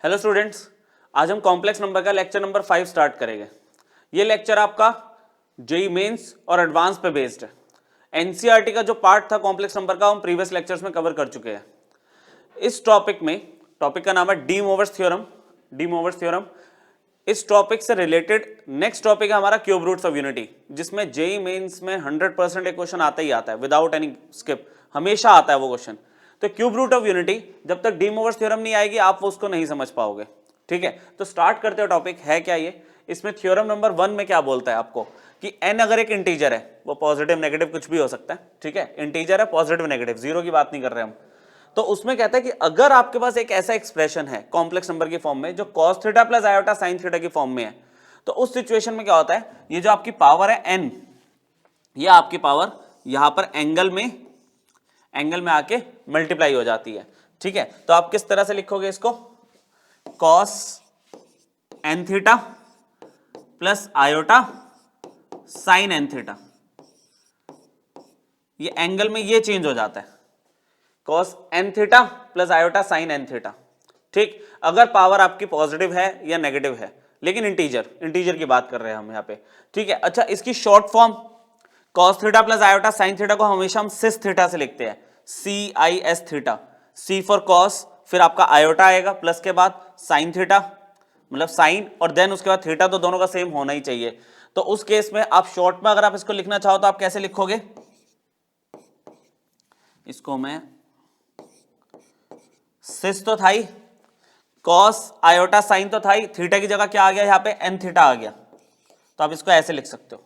Hello students, आज हम complex number का लेक्चर नंबर 5 स्टार्ट करेंगे। ये लेक्चर आपका जेईई मेंस और एडवांस पे बेस्ड है। एनसीईआरटी का जो पार्ट था कॉम्प्लेक्स नंबर का हम प्रीवियस लेक्चर्स में कवर कर चुके हैं। इस टॉपिक का नाम है डी मोवर्स थ्योरम। इस टॉपिक से रिलेटेड नेक्स्ट टॉपिक है हमारा क्यूब रूट्स ऑफ यूनिटी, जिसमें जेईई मेंस में 100% एक क्वेश्चन आता ही आता है विदाउट एनी स्किप, हमेशा आता है वो क्वेश्चन। तो क्यूब रूट ऑफ यूनिटी जब तक डी मोवर्स थ्योरम नहीं आएगी आप उसको नहीं समझ पाओगे। ठीक है, तो स्टार्ट करते हो। टॉपिक है क्या ये? इसमें थ्योरम नंबर 1 में क्या बोलता है आपको कि n अगर एक इंटीजर है, वो पॉजिटिव नेगेटिव कुछ भी हो सकता है। ठीक है, इंटीजर है, पॉजिटिव नेगेटिव, जीरो की बात नहीं कर रहे हम। तो उसमें कहता है कि अगर आपके पास एक ऐसा एक्सप्रेशन है कॉम्प्लेक्स नंबर की फॉर्म में जो cos theta plus iota sine theta की फॉर्म में है, तो उस सिचुएशन में क्या होता है, ये जो आपकी पावर है n, ये आपकी पावर यहां पर एंगल में आके मल्टीप्लाई हो जाती है। ठीक है, तो आप किस तरह से लिखोगे इसको? cos n theta plus iota sine n theta, ये एंगल में ये चेंज हो जाता है, cos n theta plus iota sine n theta. ठीक, अगर पावर आपकी पॉजिटिव है या नेगेटिव है, लेकिन इंटीजर की बात कर रहे हैं हम यहाँ पे। ठीक है, अच्छा, इसकी short form cos theta plus iota sine theta को हमेशा हम सिस थीटा से लिखते हैं, CIS theta, C for cos, फिर आपका आयोटा आएगा प्लस के बाद साइन थीटा, मतलब साइन और देन उसके बाद थीटा, तो दोनों का सेम होना ही चाहिए। तो उस केस में आप शॉर्ट में अगर आप इसको लिखना चाहो तो आप कैसे लिखोगे? इसको मैं सिस तो था ही, cos आयोटा साइन तो था ही, थीटा की जगह क्या आ गया यहाँ पे? n थीटा आ गया, तो आप इसको ऐसे लिख सकते हो।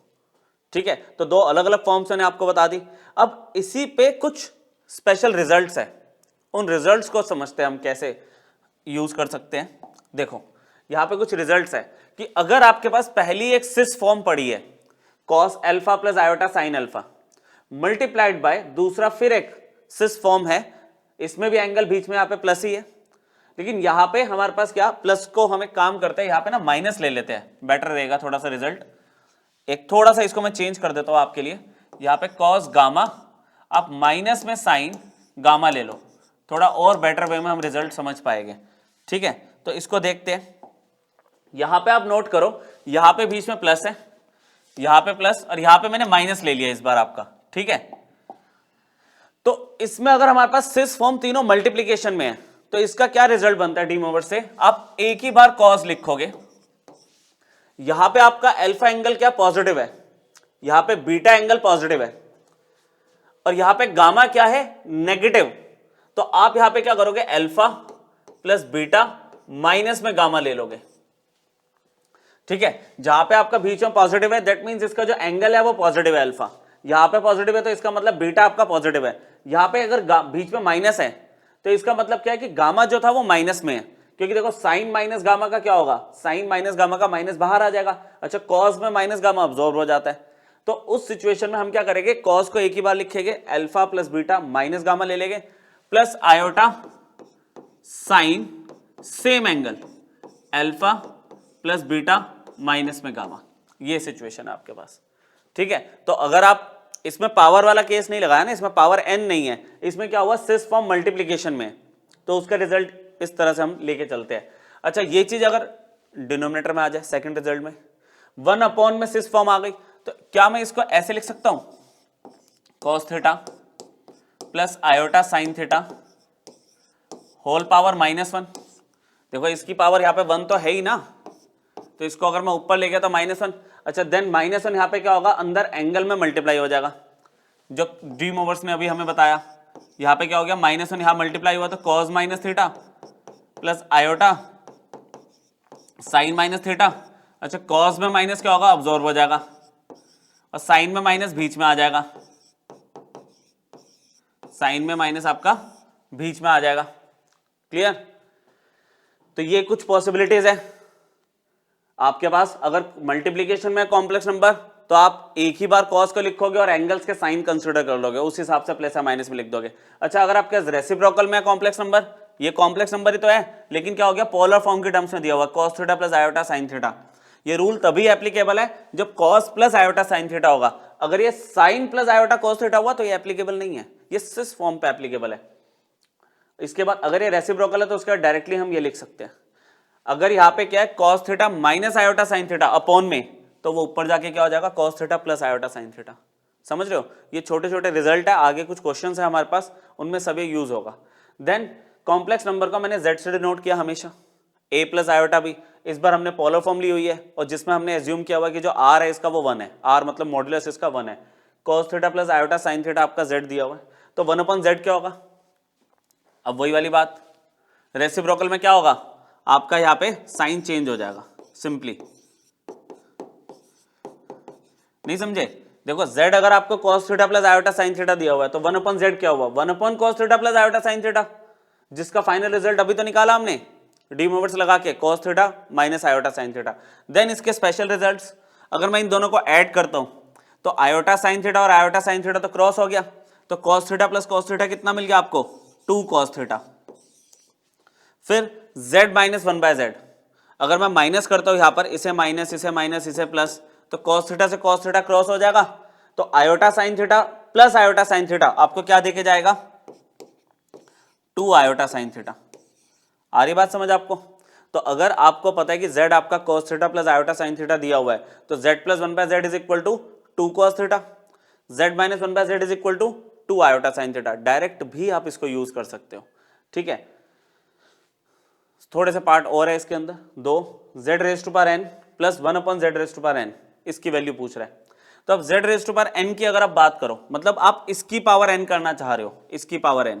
ठीक है, तो दो अलग अलग फॉर्म्स मैंने आपको बता दी। अब इसी पे कुछ स्पेशल रिजल्ट्स है, उन रिजल्ट्स को समझते हैं हम कैसे यूज कर सकते हैं। देखो यहां पे कुछ रिजल्ट्स है कि अगर आपके पास पहली एक सिस फॉर्म पड़ी है cos alpha plus iota sine alpha multiplied by दूसरा फिर एक सिस फॉर्म है, इसमें भी एंगल बीच में यहाँ पे प्लस ही है, लेकिन यहां पे हमारे पास क्या, प्लस को हम एक काम करते हैं यहाँ पे ना माइनस ले लेते हैं, बेटर रहेगा थोड़ा सा रिजल्ट। एक थोड़ा सा इसको मैं चेंज कर देता हूं आपके लिए, यहाँ पे cos गामा, आप माइनस में साइन गामा ले लो, थोड़ा और बेटर वे में हम रिजल्ट समझ पाएंगे। ठीक है, तो इसको देखते हैं। यहां पे आप नोट करो, यहां पे बीच में प्लस है, यहां पे प्लस, और यहां पे मैंने माइनस ले लिया इस बार आपका। ठीक है, तो इसमें अगर हमारे पास सिस फॉर्म तीनों मल्टीप्लीकेशन में है तो इसका क्या रिजल्ट बनता है डी मोवर से? आप एक ही बार cos लिखोगे, यहां पे आपका अल्फा एंगल क्या पॉजिटिव है, यहां पे बीटा एंगल पॉजिटिव है, और यहां पे गामा क्या है? नेगेटिव। तो आप यहां पे क्या करोगे? अल्फा प्लस बीटा माइनस में गामा ले लोगे। ठीक है, जहां पे आपका बीच में पॉजिटिव है दैट मींस इसका जो एंगल है वो पॉजिटिव है अल्फा, यहां पे पॉजिटिव है तो इसका मतलब बीटा आपका पॉजिटिव है। यहां पे अगर बीच में माइनस है तो इसका मतलब क्या है कि गामा जो था वो माइनस में है, क्योंकि देखो साइन माइनस गामा का क्या होगा? साइन माइनस गामा का माइनस बाहर आ जाएगा। अच्छा, कॉस में माइनस गामा अब्सॉर्ब हो जाता है, तो उस सिचुएशन में हम क्या करेंगे? कॉस को एक ही बार लिखेंगे, alpha plus beta minus gamma ले लेंगे, plus iota sine same angle alpha plus beta minus में गामा, ये सिचुएशन है आपके पास। ठीक है, तो अगर आप इसमें पावर वाला केस नहीं लगाया ना, इसमें पावर n नहीं है, इसमें क्या हुआ? सिस फॉर्म मल्टीप्लीकेशन में, तो उसका रिजल्ट इस तरह से हम लेके चलते हैं। अच्छा, ये चीज अगर डिनोमिनेटर में आ जाए सेकंड रिजल्ट में 1 अपॉन में सिस फॉर्म आ गई, तो क्या मैं इसको ऐसे लिख सकता हूं? cos theta plus iota sine theta whole power -1। देखो इसकी पावर यहाँ पे 1 तो है ही ना, तो इसको अगर मैं ऊपर ले गया तो -1। अच्छा, देन -1 यहाँ पे क्या होगा? अंदर एंगल में मल्टीप्लाई हो जाएगा, जो डी मोवर्स ने अभी हमें बताया। यहाँ पे क्या हो गया? -1 यहाँ मल्टीप्लाई हुआ तो cos minus theta plus iota sign minus theta. अच्छा, cos में माइनस क्या होगा? अब्सॉर्ब हो जाएगा, और साइन में माइनस बीच में आ जाएगा, साइन में माइनस आपका बीच में आ जाएगा। क्लियर? तो ये कुछ पॉसिबिलिटीज है आपके पास। अगर मल्टीप्लीकेशन में कॉम्प्लेक्स नंबर तो आप एक ही बार cos को लिखोगे और एंगल्स के साइन कंसीडर कर लोगे, उस हिसाब से प्लस या माइनस में लिख दोगे। अच्छा, अगर आपके रेसिप्रोकल में कॉम्प्लेक्स नंबर, ये कॉम्प्लेक्स नंबर ही तो है, लेकिन क्या हो गया? पोलर फॉर्म के टर्म्स में दिया हुआ cos theta plus iota sine theta. ये रूल तभी एप्लीकेबल है जब cos plus iota sine theta होगा। अगर ये sine plus iota cos theta हुआ तो ये एप्लीकेबल नहीं है, ये सिस फॉर्म पे एप्लीकेबल है। इसके बाद अगर ये रेसिप्रोकल है तो उसका डायरेक्टली हम ये लिख सकते हैं, अगर यहाँ पे क्या है cos theta minus iota sine theta upon में, तो वो ऊपर जाके क्या हो जाएगा cos theta plus iota sine theta. समझ रहे हो, ये छोटे छोटे रिजल्ट है, आगे कुछ क्वेश्चंस है हमारे पास, उनमें सभी यूज होगा। देन कॉम्प्लेक्स नंबर का मैंने z से डिनोट किया हमेशा, a प्लस आयोटा भी। इस बार हमने पोलर फॉर्म ली हुई है और जिसमें हमने एज्यूम किया हुआ कि जो r है इसका वो 1 है, r मतलब मॉड्यूलस इसका 1 है। cos theta plus iota sine theta आपका z दिया हुआ है, तो 1/z क्या होगा। अब वही वाली बात, रेसिप्रोकल में क्या होगा आपका, यहाँ पे साइन चेंज हो जाएगा सिंपली। नहीं समझे, देखो z अगर आपको cos theta plus iota sine theta दिया हुआ है तो 1/z क्या हुआ, 1/cos theta plus iota sine theta, जिसका फाइनल रिजल्ट अभी तो निकाला हमने डी मोवर्स लगा के, cos theta minus iota sine theta. Then इसके स्पेशल रिजल्ट्स, अगर मैं इन दोनों को ऐड करता हूं तो आयोटा साइन थीटा और आयोटा साइन थीटा तो क्रॉस हो गया, तो cos theta plus cos theta कितना मिल गया आपको, 2 cos थीटा। फिर z माइनस 1/z, अगर मैं माइनस करता हूं यहां पर, इसे माइनस इसे प्लस, तो cos थीटा से cos थीटा क्रॉस हो जाएगा, तो iota sine theta plus iota sine theta आपको क्या देके जाएगा, 2 आयोटा साइन थीटा। आ रही बात समझ आपको। तो अगर आपको पता है कि z आपका cos theta plus iota sine theta दिया हुआ है, तो z plus 1/z is equal to 2 cos theta, z minus 1/z is equal to 2 iota sine theta. Direct भी आप इसको यूज कर सकते हो, ठीक है। थोड़े से पार्ट और है इसके अंदर, दो, z raise to power n plus 1/z raise to power n, इसकी वैल्यू पूछ रहा है। तो अब z raise to power n की अगर आप बात करो, मतलब आप इसकी पावर n करना चाह रहे हो, इसकी पावर n,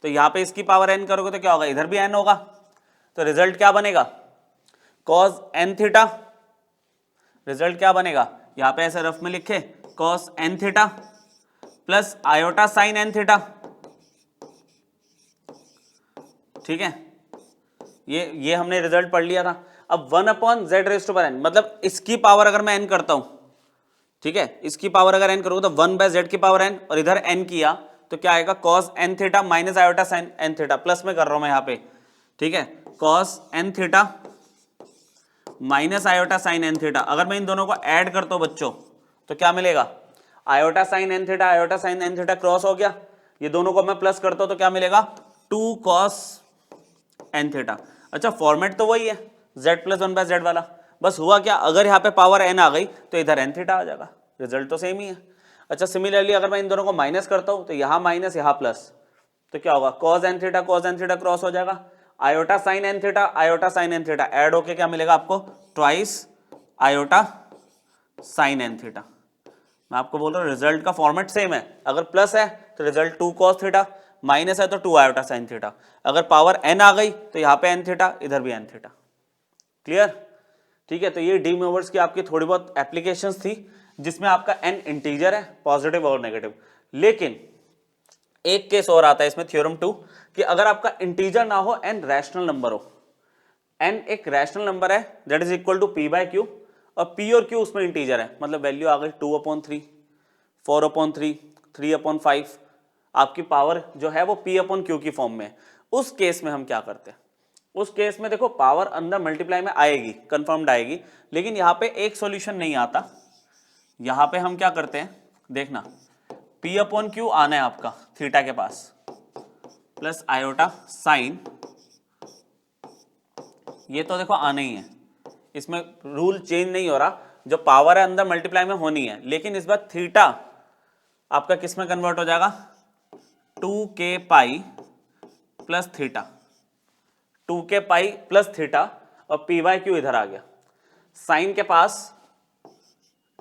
तो यहाँ पे इसकी पावर n करोगे तो क्या होगा, इधर भी n होगा, तो रिजल्ट क्या बनेगा, cos n थीटा। रिजल्ट क्या बनेगा, यहाँ पे ऐसे रफ में लिखे cos n theta plus iota sine n theta, ठीक है। ये हमने रिजल्ट पढ़ लिया था। अब 1/z raise to power n, मतलब इसकी पावर अगर मैं n करता हूं, ठीक है, इसकी पावर अगर n करूंगा तो 1/z की पावर n, और इधर n किया तो क्या आएगा, cos n theta minus iota sine n theta, plus में कर रहा हूं मैं यहाँ पे, ठीक है, cos n theta minus iota sine n theta. अगर मैं इन दोनों को ऐड करता हूं बच्चों तो क्या मिलेगा, iota sine n theta iota sine n theta cross हो गया, ये दोनों को मैं प्लस करता हूं तो क्या मिलेगा, 2 cos n थीटा। अच्छा फॉर्मेट तो वही है z प्लस 1/z वाला, बस हुआ क्या, अगर यहाँ पे पावर n आ गई तो इधर n थीटा आ जाएगा, रिजल्ट तो सेम ही है। अच्छा सिमिलरली अगर मैं इन दोनों को माइनस करता हूँ तो यहाँ माइनस यहाँ प्लस, तो क्या होगा, cos n थीटा क्रॉस हो जाएगा, iota sine n theta add होके क्या मिलेगा आपको, twice iota sine n theta. मैं आपको बोल रहा हूँ रिजल्ट का फॉर्मेट सेम है, अगर प्लस है तो रिजल्ट 2 cos थीटा, माइनस है तो 2 आयोटा साइन थीटा, अगर पावर n आ गई तो यहाँ पे n थीटा, इधर भी n थीटा। क्लियर, ठीक है। तो ये डी मोवर्स की आपकी थोड़ी बहुत एप्लीकेशंस थी जिसमें आपका n इंटीजर है, पॉजिटिव और नेगेटिव। लेकिन एक केस और आता है इसमें, थ्योरम 2, कि अगर आपका इंटीजर ना हो, n रैशनल नंबर हो, n एक रैशनल नंबर है that is equal to p/q, और p और q उसमें इंटीजर है, मतलब वैल्यू आ गई 2/3, 4/3, 3/5, आपकी पावर जो है वो p/q की फॉर्म में है। उस केस में हम क्या करते हैं, उस केस में देखो पावर अंदर मल्टीप्लाई में आएगी, कंफर्म्ड आएगी, लेकिन यहाँ पे एक सॉल्यूशन नहीं आता। यहाँ पे हम क्या करते हैं, देखना, p/q आना है आपका थीटा के पास, प्लस आयोटा साइन, ये तो देखो आना ही है, इसमें रूल चेंज नहीं हो रहा, जो पावर है अंदर मल्टीप्लाई में होनी है, लेकिन इस बार थीटा आपका किस में कन्वर्ट हो जाएगा, 2k pi plus theta, 2k pi plus theta, और p/q इधर आ गया, साइन के पास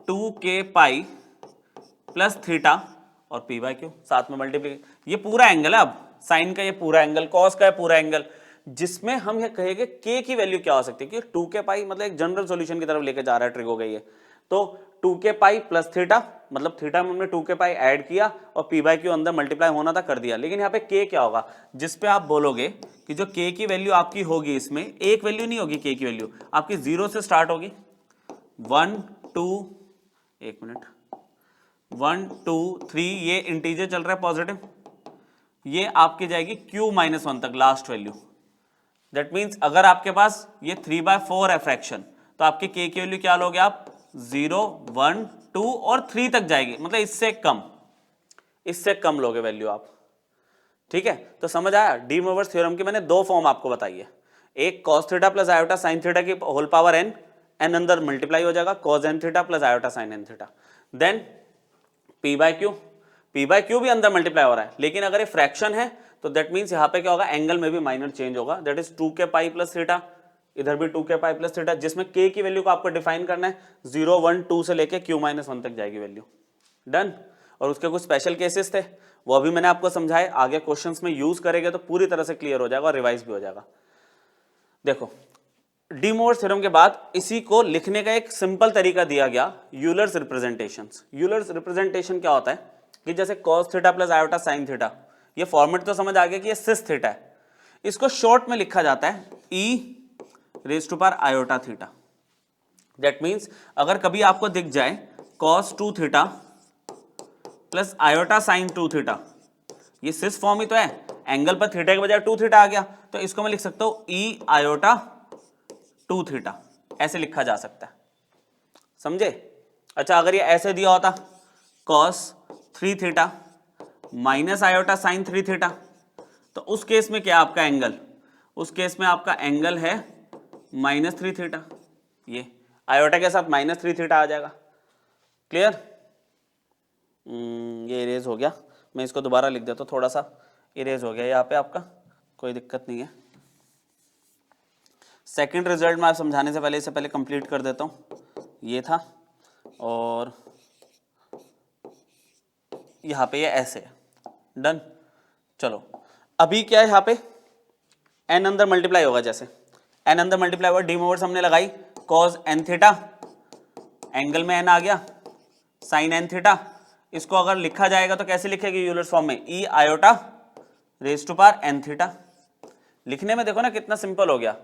2k पाई प्लस थीटा और p/q साथ में मल्टीप्लाई, ये पूरा एंगल है, अब साइन का ये पूरा एंगल, कॉस का ये पूरा एंगल, जिसमें हम ये कहेंगे k की वैल्यू क्या हो सकती है, कि 2k पाई मतलब एक जनरल सॉल्यूशन की तरफ लेके जा रहा है, ट्रिक हो गई है, तो 2k पाई प्लस थीटा, मतलब थीटा में हमने 2k पाई ऐड किया और p/q अंदर मल्टीप्लाई होना था, कर दिया। लेकिन यहाँ पे k क्या होगा, जिस पे आप बोलोगे कि जो k की वैल्यू आपकी होगी, इसमें एक वैल्यू नहीं होगी, k की वैल्यू आपकी 0 से स्टार्ट होगी, 1 2, एक मिनट, 1 2 3, ये इंटीजर चल रहा है पॉजिटिव, ये आपकी जाएगी q-1 तक लास्ट वैल्यू। दैट मीन्स अगर आपके पास ये 3/4 है फ्रैक्शन, तो आपके k की वैल्यू क्या लोगे आप, 0 1 2 और 3 तक जाएगी, मतलब इससे कम लोगे वैल्यू आप, ठीक है। तो समझ आया, डी मोवर्स थ्योरम की मैंने दो फॉर्म आपको बताई है, एक cos theta plus iota sine theta की होल पावर n, n अंदर मल्टीप्लाई हो जाएगा cos n theta plus iota sine n theta, then p by q भी अंदर मल्टीप्लाई हो रहा है, लेकिन अगर ये फ्रैक्शन है तो दैट मीन्स यहाँ पे क्या होगा, एंगल में भी माइनर चेंज होगा, that is 2k pi plus theta, इधर भी 2k पाई प्लस थीटा, जिसमें k की वैल्यू को आपको डिफाइन करना है 0 1 2 से लेके q माइनस 1 तक जाएगी वैल्यू, डन। और उसके कुछ स्पेशल केसेस थे, वो अभी मैंने आपको समझाए, आगे क्वेश्चंस में यूज करेंगे तो पूरी तरह से क्लियर हो जाएगा और रिवाइज भी हो जाएगा। देखो डी मोर्स थ्योरम के बाद इसी को लिखने का एक सिंपल तरीका दिया गया, यूलर्स रिप्रेजेंटेशन। यूलर्स रिप्रेजेंटेशन क्या होता है कि जैसे cos theta plus iota sine theta, ये फॉर्मेट तो समझ आ गया कि ये सिस थीटा है, इसको शॉर्ट में लिखा जाता है e raise to power iota theta. That means अगर कभी आपको दिख जाए cos 2 theta plus iota sine 2 theta, ये सिस फॉर्म ही तो है, एंगल पर थीटा के बजाय 2 थीटा आ गया, तो इसको मैं लिख सकता हूं e आयोटा 2 थीटा, ऐसे लिखा जा सकता है, समझे। अच्छा अगर ये ऐसे दिया होता cos 3 theta minus iota sine 3 theta, तो उस केस में क्या आपका एंगल, उस केस में आपका एंगल है माइनस 3 थीटा, ये आयोटा के साथ माइनस 3 थीटा आ जाएगा, क्लियर। ये इरेज हो गया, मैं इसको दोबारा लिख देता हूँ, थोड़ा सा इरेज हो गया यहाँ पे आपका, कोई दिक्कत नहीं है। सेकंड रिजल्ट में आप समझाने से पहले इसे पहले कंप्लीट कर देता हूँ, ये था और यहाँ पे ये ऐसे है, डन। चलो अभी क्या है, यहाँ पे n अंदर मल्टीप्लाई होगा, जैसे n अंदर मल्टीप्लाई होगा, डी मोवर्स हमने लगाई cos n थीटा, एंगल में n आ गया sin n थीटा, इसको अगर लिखा जाएगा तो कैसे लिखेगी यूलर्स फॉर्म में, e iota raise to power n theta. लिखने में देखो ना कितना सिंपल हो गया,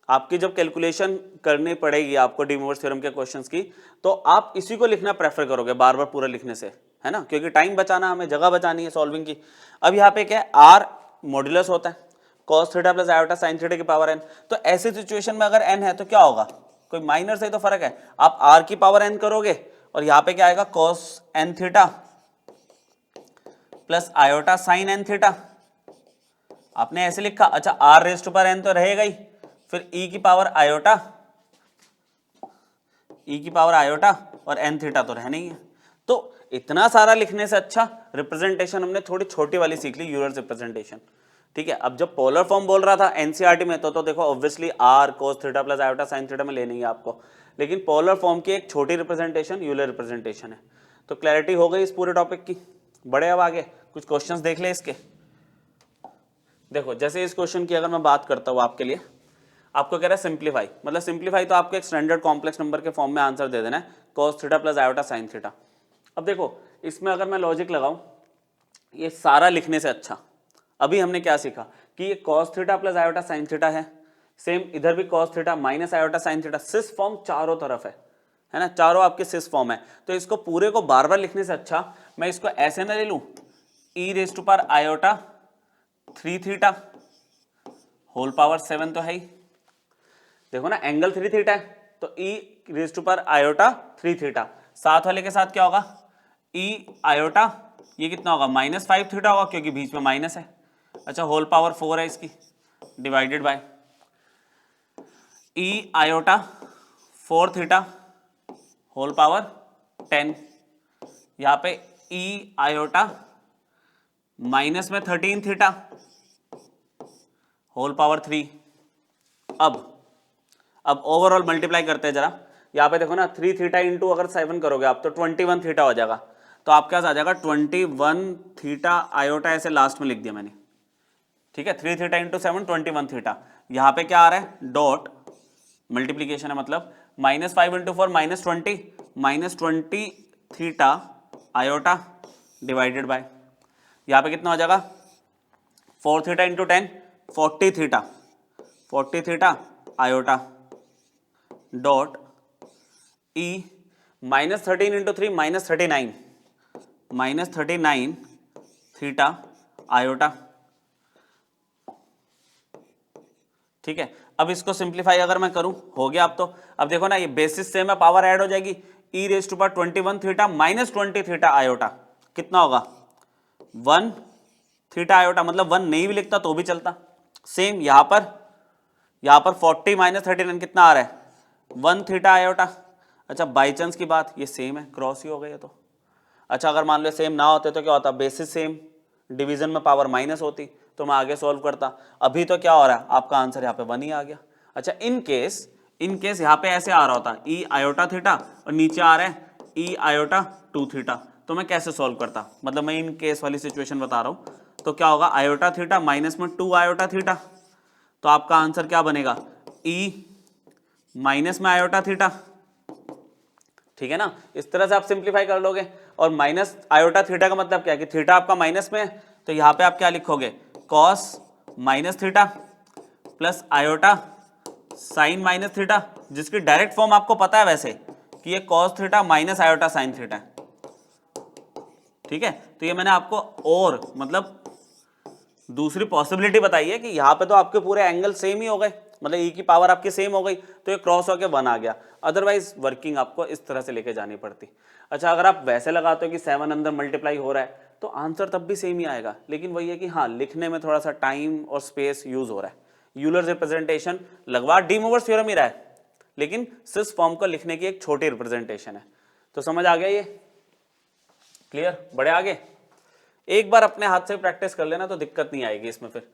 आपकी जब कैलकुलेशन करनी पड़ेगी आपको डी मोवर्स थ्योरम के क्वेश्चंस की, तो आप इसी को लिखना प्रेफर करोगे बार बार पूरा लिखने से, है ना, क्योंकि टाइम बचाना, हमें जगह बचानी है सॉल्विंग की। अब यहाँ पे क्या है, r मॉड्यूलस होता है cos theta plus iota sine theta की पावर n, तो ऐसी सिचुएशन में अगर n है तो क्या होगा, कोई माइनर से ही तो फर्क है, आप r की पावर n करोगे और यहाँ पे क्या आएगा cos n theta plus iota sine n theta, आपने ऐसे लिखा। अच्छा r raise to power n तो रहेगा ही, फिर e की पावर आयोटा और n थीटा तो रहना ही है। तो इतना सारा लिखने से अच्छा रिप्रेजेंटेशन हमने थोड़ी छोटी वाली सीख ली, यूलर्स रिप्रेजेंटेशन, ठीक है। अब जब पोलर फॉर्म बोल रहा था एनसीईआरटी में तो देखो obviously r cos theta plus iota sine theta में लेनी है आपको, लेकिन पोलर फॉर्म की एक छोटी रिप्रेजेंटेशन यूलर रिप्रेजेंटेशन है। तो क्लैरिटी हो गई इस पूरे टॉपिक की। बड़े अब आगे कुछ क्वेश्चंस देख ले इसके। देखो जैसे इस क्वेश्चन की अगर मैं बात करता हूँ आपके लिए, आपको कह रहा है सिंप्लीफाई, मतलब सिंप्लीफाई तो आपको एक स्टैंडर्ड कॉम्प्लेक्स नंबर के फॉर्म में आंसर दे देना है, cos theta plus iota sine theta. अब देखो इसमें अगर मैं लॉजिक लगाऊं, ये सारा लिखने से अच्छा अभी हमने क्या सीखा कि ये cos theta plus iota sine theta है, सेम इधर भी cos theta minus iota sine theta, cis form चारों तरफ है ना, चारों आपके सिस फॉर्म है। तो इसको पूरे को बार बार लिखने से अच्छा मैं इसको ऐसे ना ले लूं, e raise to power iota 3 theta whole power 7 तो है ही, देखो ना एंगल 3 थीटा है, तो e raise to power iota 3 theta, साथ वाले के साथ क्या होगा e आयोटा, ये कितना होगा -5 थीटा होगा क्योंकि बीच में माइनस है। अच्छा होल पावर 4 है इसकी, divided by e iota 4 theta whole power 10, यहाँ पे e आयोटा माइनस में 13 थीटा होल पावर 3। अब ओवरऑल मल्टीप्लाई करते हैं जरा, यहाँ पे देखो ना 3 थीटा इंटू अगर 7 करोगे आप तो 21 थीटा हो जाएगा, तो आपके पास आ जाएगा 21 थीटा आयोटा, ऐसे लास्ट में लिख दिया मैंने, ठीक है। 3 थीटा इंटू 7 21 थीटा, यहाँ पे क्या आ रहा है डॉट मल्टीप्लीकेशन है, मतलब -5 into 4 -20 theta iota divided by, यहाँ पे कितना हो जाएगा 4 theta into 10 40 theta iota dot e -13 into 3 -39 theta iota, ठीक है। अब इसको सिंप्लीफाई अगर मैं करूं, हो गया अब तो। अब देखो ना ये बेसिस से में पावर ऐड हो जाएगी, e raise to power 21 theta -20 theta iota कितना होगा 1 थीटा आयोटा, मतलब 1 नहीं भी लिखता तो भी चलता। सेम यहां पर यहाँ पर 40 माइनस 39 कितना आ रहा है 1 थीटा आयोटा। अच्छा बाई चांस की बात ये सेम है, क्रॉस ही हो गई है तो। अच्छा अगर मान लो सेम ना होते तो क्या होता, बेसिस सेम, डिवीजन में पावर माइनस होती तो मैं आगे सॉल्व करता। अभी तो क्या हो रहा है, आपका आंसर यहाँ पे 1 ही आ गया। अच्छा इन केस यहाँ पे ऐसे आ रहा होता ई आयोटा थीटा और नीचे आ रहा है ई आयोटा 2 थीटा, तो मैं कैसे सॉल्व करता, मतलब मैं इन केस वाली सिचुएशन बता रहा हूँ। तो क्या होगा, आयोटा थीटा माइनस में 2 आयोटा थीटा, तो आपका आंसर क्या बनेगा, ई माइनस में आयोटा थीटा। ठीक है ना, इस तरह से आप सिंप्लीफाई कर लोगे। और माइनस आयोटा थीटा का मतलब क्या है कि थीटा आपका माइनस में है, तो यहाँ पे आप क्या लिखोगे, cos minus theta plus iota sign minus theta, जिसकी डायरेक्ट फॉर्म आपको पता है वैसे कि ये cos theta minus iota sine theta है। ठीक है, तो ये मैंने आपको और मतलब दूसरी पॉसिबिलिटी बताई है कि यहाँ पे तो आपके पूरे एंगल सेम ही हो गए, मतलब ई की पावर आपकी सेम हो गई, तो ये क्रॉस होके 1 आ गया। अदरवाइज वर्किंग आपको इस तरह से लेके जानी पड़ती। अच्छा अगर आप वैसे लगाते हो कि 7 अंदर मल्टीप्लाई हो रहा है तो आंसर तब भी सेम ही आएगा, लेकिन वही है कि हाँ लिखने में थोड़ा सा टाइम और स्पेस यूज हो रहा है। यूलर रिप्रेजेंटेशन लगवा डी मोवर्स थ्योरम ही रहा है, लेकिन सिस फॉर्म को लिखने की एक छोटी रिप्रेजेंटेशन है। तो समझ आ गया ये, क्लियर, बड़े आगे। एक बार अपने हाथ से प्रैक्टिस कर लेना तो दिक्कत नहीं आएगी इसमें फिर।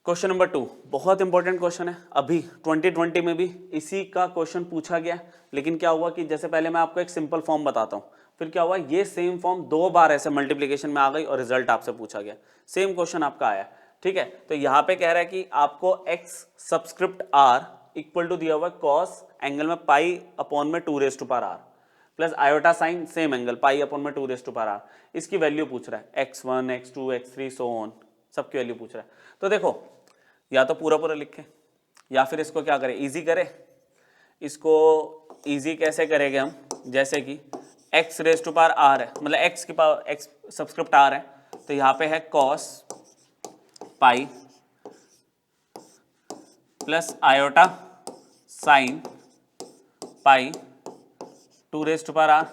क्वेश्चन नंबर 2 बहुत इंपॉर्टेंट क्वेश्चन है, अभी 2020 में भी इसी का क्वेश्चन पूछा गया। लेकिन क्या हुआ कि जैसे पहले मैं आपको एक सिंपल फॉर्म बताता हूँ, फिर क्या हुआ ये सेम फॉर्म 2 बार ऐसे मल्टीप्लिकेशन में आ गई और रिजल्ट आपसे पूछा गया, सेम क्वेश्चन आपका आया। ठीक है, तो यहाँ पे कह रहा है कि आपको x subscript r equal to दिया हुआ कॉस एंगल में पाई अपॉन में 2 raise to power r plus iota sine same angle pi upon में 2 रेज़ टू पावर आर, इसकी वैल्यू पूछ रहा है x1 x2 x3 so on, सबकी वैल्यू पूछ रहा है। तो देखो या तो पूरा पूरा लिखे या फिर इसको क्या करें, इजी करें। इसको इजी कैसे करेंगे हम, जैसे कि x raise to power r है, मतलब x की पावर x सब्सक्रिप्ट आर है, तो यहाँ पे है cos pi plus iota sine pi 2 raise to power r.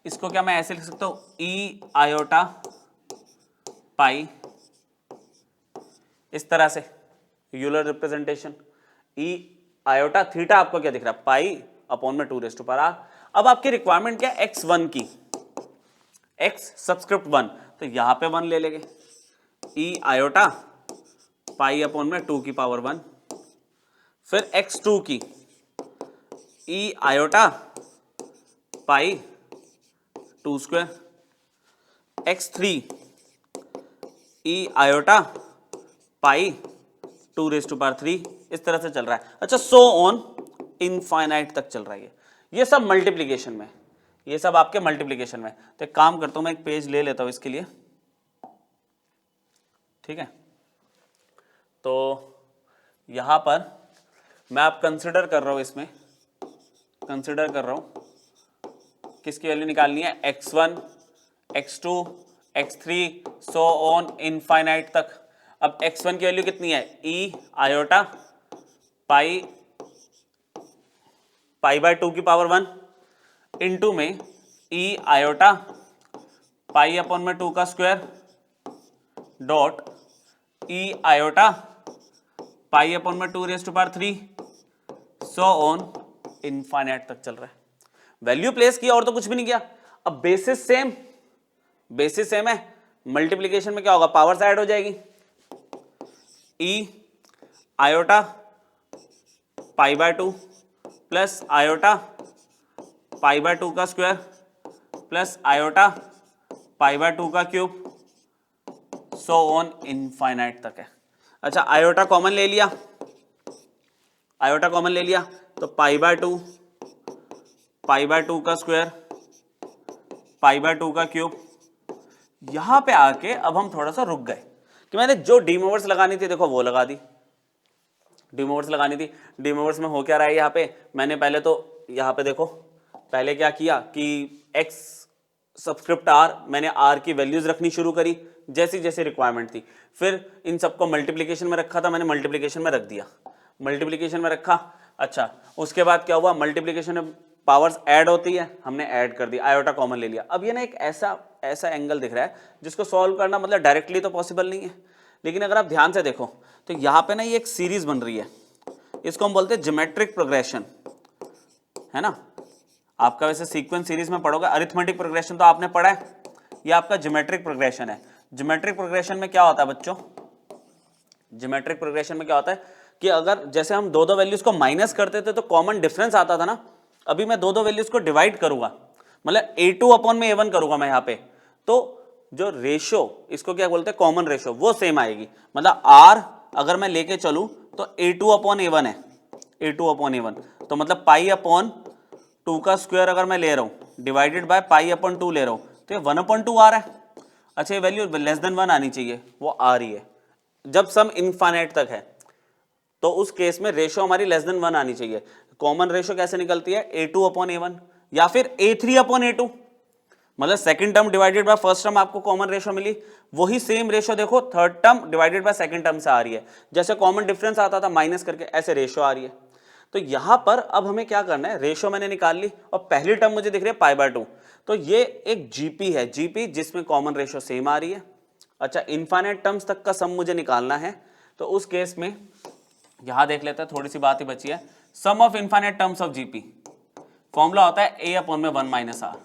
इसको क्या मैं ऐसे लिख सकता हूँ, ई आयोटा पाई, इस तरह से यूलर रिप्रेजेंटेशन, ई आयोटा थीटा आपको क्या दिख रहा है, पाई अपॉन में 2 रेज़ टू पावर आर। अब आपकी रिक्वायरमेंट क्या है, x1 की, x सब्सक्रिप्ट 1, तो यहां पे 1 ले लेंगे, ई आयोटा पाई अपॉन में 2 की पावर 1, फिर x2 की e iota pi 2 square, x3 e iota pi 2 raise to power 3, इस तरह से चल रहा है। अच्छा सो ऑन इनफाइनाइट तक चल रहा है ये सब मल्टीप्लिकेशन में, ये सब आपके मल्टीप्लिकेशन में। तो एक काम करता हूं मैं, एक पेज ले लेता हूं इसके लिए, ठीक है। तो यहां पर मैं आप कंसिडर कर रहा हूं, इसमें कंसिडर कर रहा हूं किसकी वैल्यू निकालनी है, x1 x2 x3 so on infinite तक। अब x1 की वैल्यू कितनी है, ई आयोटा पाई बाय 2 की पावर 1 इनटू में ई आयोटा पाई अपॉन में 2 का square dot e iota pi upon में 2 raise to power 3 so on infinite तक चल रहा है। वैल्यू प्लेस किया और तो कुछ भी नहीं किया। अब बेसिस सेम है, मल्टीप्लिकेशन में क्या होगा, पावर्स ऐड हो जाएगी, ई iota pi by 2 plus iota pi by 2 का square plus iota pi by 2 का क्यूब सो ऑन इनफाइनाइट तक है। अच्छा आयोटा कॉमन ले लिया, तो पाई बाय 2 का स्क्वायर पाई बाय 2 का क्यूब। यहां पे आके अब हम थोड़ा सा रुक गए कि मैंने जो डी मोवर्स लगानी थी देखो वो लगा दी, डी मोवर्स में हो क्या रहा है यहाँ पे, मैंने पहले तो यहाँ पे देखो पहले क्या किया कि x सब्सक्रिप्ट r, मैंने r की वैल्यूज रखनी शुरू करी जैसी जैसी रिक्वायरमेंट थी, फिर इन सबको मल्टीप्लिकेशन में रखा था, मैंने मल्टीप्लिकेशन में रख दिया, मल्टीप्लिकेशन में रखा। अच्छा उसके बाद क्या हुआ, मल्टीप्लिकेशन में पावर्स ऐड होती है, हमने ऐड कर दी, आयोटा कॉमन ले लिया। अब ये ना एक ऐसा एंगल दिख रहा है जिसको सॉल्व करना मतलब डायरेक्टली तो पॉसिबल नहीं है, लेकिन अगर आप ध्यान से देखो तो यहाँ पे ना ये एक सीरीज बन रही है, इसको हम बोलते हैं ज्योमेट्रिक प्रोग्रेशन, है ना। आपका वैसे सीक्वेंस सीरीज में पढ़ोगे, अरिथमेटिक प्रोग्रेशन तो आपने पढ़ा है, ये आपका ज्योमेट्रिक प्रोग्रेशन है। ज्योमेट्रिक प्रोग्रेशन में क्या होता है बच्चों, ज्योमेट्रिक प्रोग्रेशन में क्या होता है कि अगर जैसे हम दो वैल्यूज को माइनस करते थे तो कॉमन डिफरेंस आता था ना, अभी मैं दो वैल्यूज को डिवाइड करूंगा, मतलब a2 अपॉन में a1 करूंगा मैं यहाँ पे, तो जो रेशो, इसको क्या बोलते हैं कॉमन रेशो, वो सेम आएगी। मतलब r अगर मैं लेके चलूं तो a2 अपॉन a1 है, a2 अपॉन a1, तो मतलब पाई अपॉन 2 का स्क्वायर अगर मैं ले रहा हूं डिवाइडेड बाय पाई अपॉन 2 ले रहा हूं, तो ये 1/2 आ रहा है। अच्छा ये वैल्यू लेस देन 1 आनी चाहिए, वो आ रही है। जब सम इनफाइनाइट तक है तो उस केस में रेशो हमारी लेस देन 1 आनी चाहिए। कॉमन रेशो कैसे निकलती है, a2 अपॉन a1 या फिर a3 अपॉन a2, मतलब second term divided by first term आपको कॉमन रेशो मिली, वही सेम रेशो देखो third term divided by second term से आ रही है। जैसे कॉमन डिफरेंस आता था माइनस करके, ऐसे रेशो आ रही है। तो यहां पर अब हमें क्या करना है, रेशो मैंने निकाल ली और पहली टर्म मुझे दिख रही है पाई बाय 2, तो ये एक जीपी है, जीपी जिसमें कॉमन रेशो सेम आ रही है। अच्छा इनफाइनाइट टर्म्स तक का सम मुझे निकालना है, तो उस केस में यहां देख लेते हैं, थोड़ी सी बात ही बची है। Sum of infinite terms of GP formula होता है a अपॉन में 1 minus r.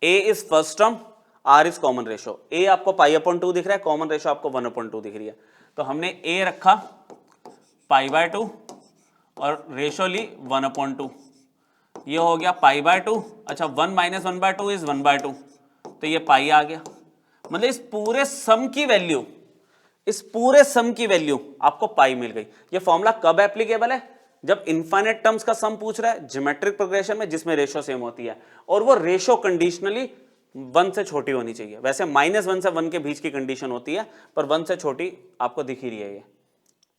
a is first term, r is common ratio. a आपको पाई अपॉन 2 दिख रहा है, कॉमन रेशो आपको 1/2 दिख रही है, तो हमने a रखा पाई बाय 2 और रेशो ली 1/2, ये हो गया पाई बाय 2। अच्छा 1 माइनस 1/2 इज 1/2, तो ये पाई आ गया। मतलब इस पूरे सम की वैल्यू, इस पूरे सम की वैल्यू आपको पाई मिल गई। ये फॉर्मूला कब एप्लीकेबल है, जब इनफाइनाइट टर्म्स का सम पूछ रहा है ज्योमेट्रिक प्रोग्रेशन में जिसमें रेशो सेम होती है, और वो रेशो कंडीशनली 1 से छोटी होनी चाहिए। वैसे -1 से 1 के बीच की कंडीशन होती है, पर 1 से छोटी आपको दिख ही रही है ये,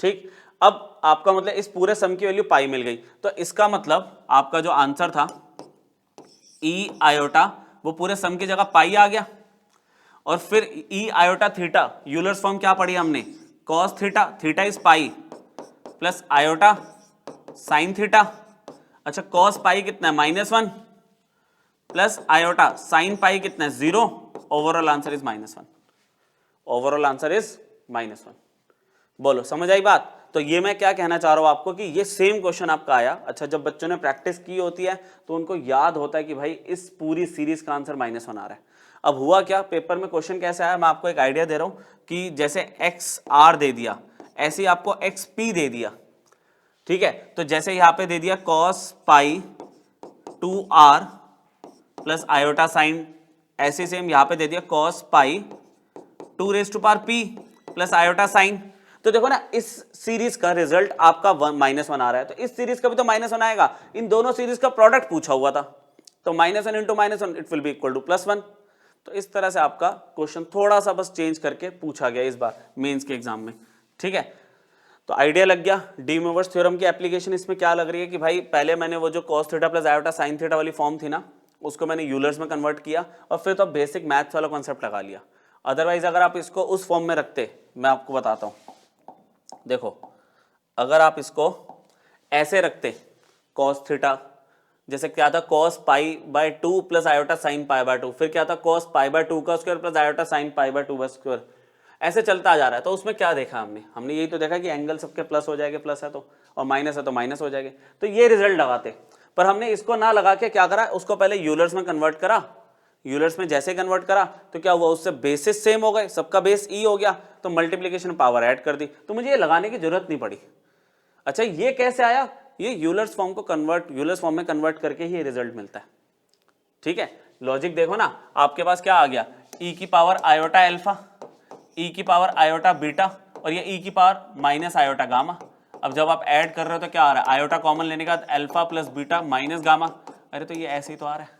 ठीक। अब आपका मतलब इस पूरे सम की वैल्यू पाई मिल गई, तो इसका मतलब आपका जो आंसर था ई आयोटा, वो पूरे सम की जगह पाई आ गया। और फिर ई आयोटा थीटा, यूलर्स फॉर्म क्या पढ़ी हमने, cos theta, theta is pi plus iota sine theta. अच्छा कॉस पाई कितना है -1 प्लस आयोटा साइन पाई कितना है 0, overall answer is -1, overall answer is -1। बोलो समझ आई बात। तो ये मैं क्या कहना चाह रहा हूं आपको कि ये सेम क्वेश्चन आपका आया। अच्छा जब बच्चों ने प्रैक्टिस की होती है तो उनको याद होता है कि भाई इस पूरी सीरीज का आंसर -1 आ रहा है। अब हुआ क्या, पेपर में क्वेश्चन कैसे आया, मैं आपको एक आइडिया दे रहा हूं कि जैसे एक्स आर दे दिया, ऐसे ही आपको एक्स पी दे दिया, ठीक है। तो जैसे यहां पे दे दिया cos pi 2r plus iota sine, ऐसे सेम यहां पे दे दिया cos pi 2 raise to power p plus iota sine. तो देखो ना इस सीरीज का रिजल्ट आपका -1 आ रहा है, तो इस सीरीज का भी तो -1 आएगा। इन दोनों सीरीज का प्रोडक्ट पूछा हुआ था, तो -1 into -1 it will be equal to +1। तो इस तरह से आपका क्वेश्चन थोड़ा सा बस चेंज करके पूछा गया इस बार मेंस के एग्जाम में, ठीक है। तो आइडिया लग गया। डी मोवर्स थ्योरम की एप्लीकेशन इसमें क्या लग रही है कि भाई पहले मैंने वो जो cos theta plus iota sine theta वाली फॉर्म थी ना, उसको मैंने यूलर्स में कन्वर्ट किया और फिर तो बेसिक मैथ्स वाला कॉन्सेप्ट लगा लिया। अदरवाइज अगर आप इसको उस फॉर्म में रखते, मैं आपको बताता हूं, देखो अगर आप इसको ऐसे रखते cos थीटा, जैसे क्या था cos pi by 2 plus iota sine pi by 2, फिर क्या था cos पाई बाय 2 का square plus iota sine pi by 2 का स्क्वायर, ऐसे चलता आ जा रहा है। तो उसमें क्या देखा हमने यही तो देखा कि एंगल सबके प्लस हो जाएंगे, प्लस है तो, और माइनस है तो माइनस हो जाएंगे। तो ये रिजल्ट लगाते, पर हमने इसको ना लगा के क्या करा, उसको पहले यूलर्स में कन्वर्ट करा। यूलर्स में जैसे कन्वर्ट करा तो क्या हुआ, उससे बेसिस सेम हो गए, सबका बेस ई हो गया, तो मल्टीप्लीकेशन पावर ऐड कर दी, तो मुझे ये लगाने की जरूरत नहीं पड़ी। अच्छा ये कैसे आया, ये यूलर्स फॉर्म को कन्वर्ट, यूलर्स फॉर्म में कन्वर्ट करके ही रिजल्ट मिलता है, ठीक है। लॉजिक देखो ना, आपके पास क्या आ गया, ई की पावर आयोटा अल्फा, ई की पावर आयोटा बीटा, और ये ई की पावर माइनस आयोटा गामा। अब जब आप ऐड कर रहे हो तो क्या आ रहा है, आयोटा कॉमन लेने के बाद alpha plus beta minus gamma. अरे तो ये ऐसे ही तो आ रहा है,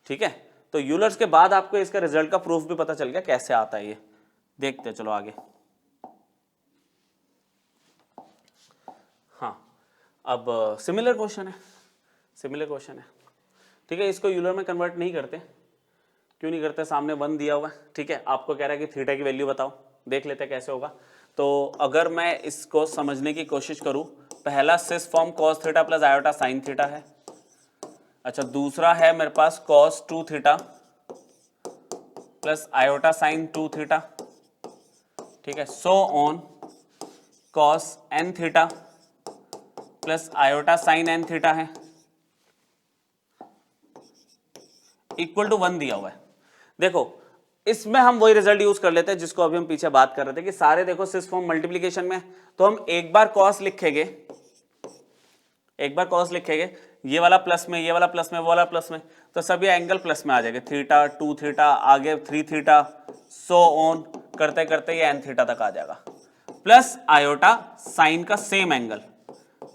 ठीक है। तो यूलर्स के बाद आपको इसका रिजल्ट का प्रूफ भी पता चल गया कैसे आता है ये, देखते हैं चलो आगे। हाँ अब सिमिलर क्वेश्चन है, सिमिलर क्वेश्चन है, ठीक है। इसको यूलर में कन्वर्ट नहीं करते, क्यों नहीं करते, सामने 1 दिया हुआ है, ठीक है। आपको कह रहा है कि थीटा की वैल्यू बताओ, देख लेते हैं कैसे होगा। तो अगर मैं इसको समझने की कोशिश करूं, पहला cis form cos theta plus iota sine theta है। अच्छा दूसरा है मेरे पास cos 2 theta plus iota sine 2 theta, ठीक है। So on cos n theta plus iota sine n theta है इक्वल टू 1 दिया हुआ है। देखो इसमें हम वही रिजल्ट यूज कर लेते हैं जिसको अभी हम पीछे बात कर रहे थे कि सारे देखो सिस फॉर्म मल्टीप्लीकेशन में, तो हम एक बार कॉस लिखेंगे, एक बार कॉस लिखेंगे, ये वाला प्लस में, ये वाला प्लस में, वो वाला प्लस में, तो सब ये एंगल प्लस में आ जाएगा, थीटा 2 थीटा आगे 3 थीटा सो ऑन करते करते ये एन थीटा तक आ जाएगा, प्लस आयोटा साइन का same angle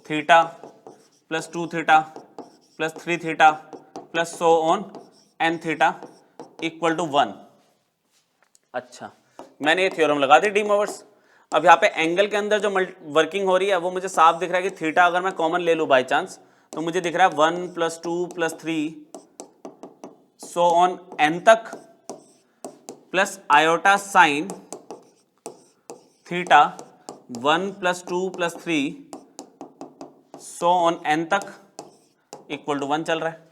theta plus 2 theta plus 3 theta plus so on n theta equal to 1। अच्छा मैंने ये थ्योरम लगा दी डी मोवर्स। अब यहाँ पे एंगल के अंदर जो वर्किंग हो रही है वो मुझे साफ दिख रहा है कि थीटा अगर मैं कॉमन ले लूँ बाई चांस तो मुझे दिख रहा है 1 + 2 + 3 सो ऑन एन तक plus iota sine theta 1 + 2 + 3 so on N तक इक्वल टू 1 चल रहा है।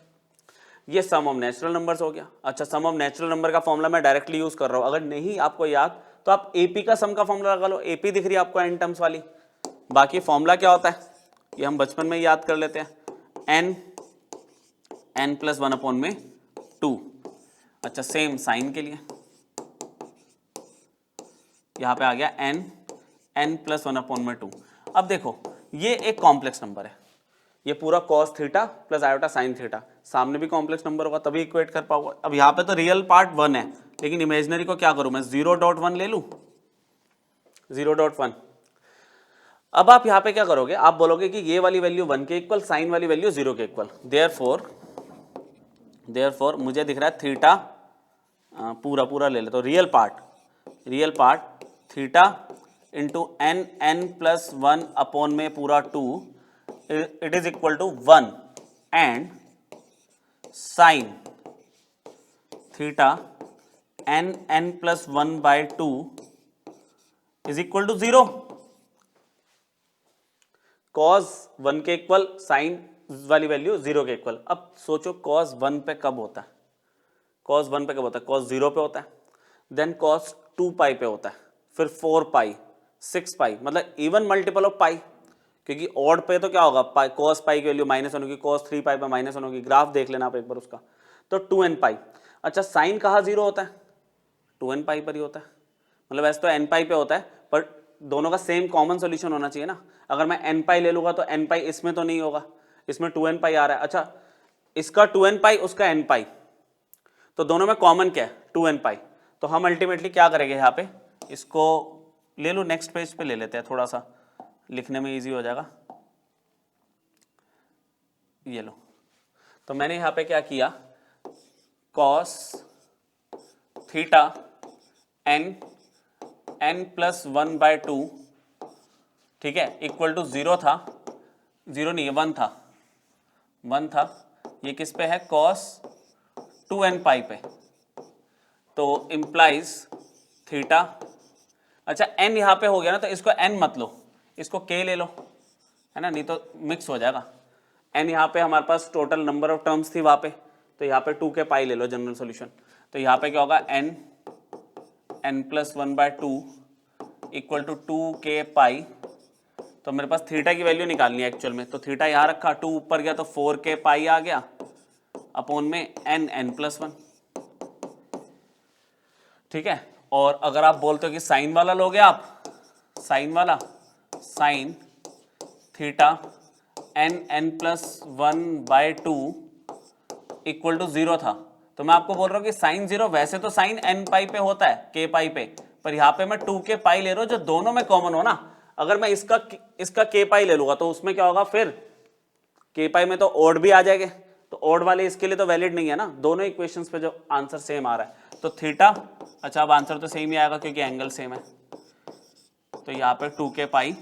ये सम ऑफ नेचुरल नंबर्स हो गया। अच्छा सम ऑफ नेचुरल नंबर का फॉर्मूला मैं डायरेक्टली यूज कर रहा हूं, अगर नहीं आपको याद तो आप एपी का सम का फॉर्मूला लगा लो, एपी दिख रही है आपको एन टर्म्स वाली। बाकी फॉर्मूला क्या होता है ये हम बचपन में याद कर लेते हैं, n + 1/2। अच्छा सेम साइन के लिए यहां पे आ गया n + 1/2। अब देखो ये एक कॉम्प्लेक्स नंबर है, ये पूरा cos theta plus iota sine theta, सामने भी कॉम्प्लेक्स नंबर होगा तभी इक्वेट कर पाऊंगा। अब यहाँ पे तो रियल पार्ट 1 है लेकिन इमेजिनरी को क्या करूं मैं 0.1 ले लूं, 0.1। अब आप यहाँ पे क्या करोगे, आप बोलोगे कि ये वाली वैल्यू 1 के इक्वल, साइन वाली वैल्यू 0 के इक्वल, देयरफॉर मुझे दिख रहा है थीटा पूरा ले ले तो real part theta into n + 1 में पूरा 2 it is equal to 1 and sin theta n + 1/2 is equal to 0। cos 1 के इक्वल, साइन वाली वैल्यू 0 के इक्वल। अब सोचो cos 1 पे कब होता है, cos 1 पे कब होता है, cos 0 पे होता है, देन cos 2π पे होता है, फिर 4π 6π, मतलब इवन मल्टीपल ऑफ पाई, क्योंकि ऑड पे तो क्या होगा cos पाई की वैल्यू -1 होगी, cos 3π पे -1 होगी, ग्राफ देख लेना आप एक बार उसका, तो 2nπ। अच्छा साइन कहाँ 0 होता है, 2nπ पर ही होता है, मतलब वैसे तो nπ पे होता है पर दोनों का सेम कॉमन सोल्यूशन होना चाहिए ना। अगर मैं nπ ले लूंगा तो nπ इसमें तो नहीं होगा, इसमें 2nπ आ रहा है, अच्छा इसका 2nπ उसका nπ, तो दोनों में कॉमन क्या है 2nπ। तो हम अल्टीमेटली क्या करेंगे यहाँ पे, इसको ले लो नेक्स्ट पेज पे ले लेते हैं, थोड़ा सा लिखने में इजी हो जाएगा। ये लो, तो मैंने यहाँ पे क्या किया, cos थीटा n + 1/2 ठीक है इक्वल टू 0 था, 0 नहीं 1 था, ये किस पे है cos 2nπ पे, तो इम्प्लाइज थीटा, अच्छा n यहाँ पे हो गया ना तो इसको n मत लो, इसको k ले लो, है ना, नहीं तो मिक्स हो जाएगा। n यहाँ पे हमारे पास टोटल नंबर ऑफ टर्म्स थी वहाँ पे, तो यहाँ पे 2k ले लो जनरल सॉल्यूशन, तो यहाँ पे क्या होगा n + 1/2 इक्वल टू 2k, तो मेरे पास थीटा की वैल्यू निकालनी है एक्चुअल में, तो थीटा यहाँ रखा, 2 ऊपर गया तो 4k आ गया अपॉन में n + 1 ठीक है। और अगर आप बोलते हो कि साइन वाला लोगे आप, sine theta n + 1/2 equal to 0 था, तो मैं आपको बोल रहा हूँ कि साइन 0 वैसे तो साइन nπ पे होता है k पे, पर यहाँ पे मैं 2k ले रहा हूँ जो दोनों में कॉमन हो ना। अगर मैं इसका k ले लूंगा तो उसमें क्या होगा, फिर k में तो ओड भी आ जाएंगे, तो ओड वाले इसके लिए तो वैलिड नहीं है ना, दोनों इक्वेशंस पे जो आंसर सेम आ रहा है, तो थीटा, अच्छा अब आंसर तो सेम ही आएगा क्योंकि एंगल सेम है, तो यहाँ पे 2k,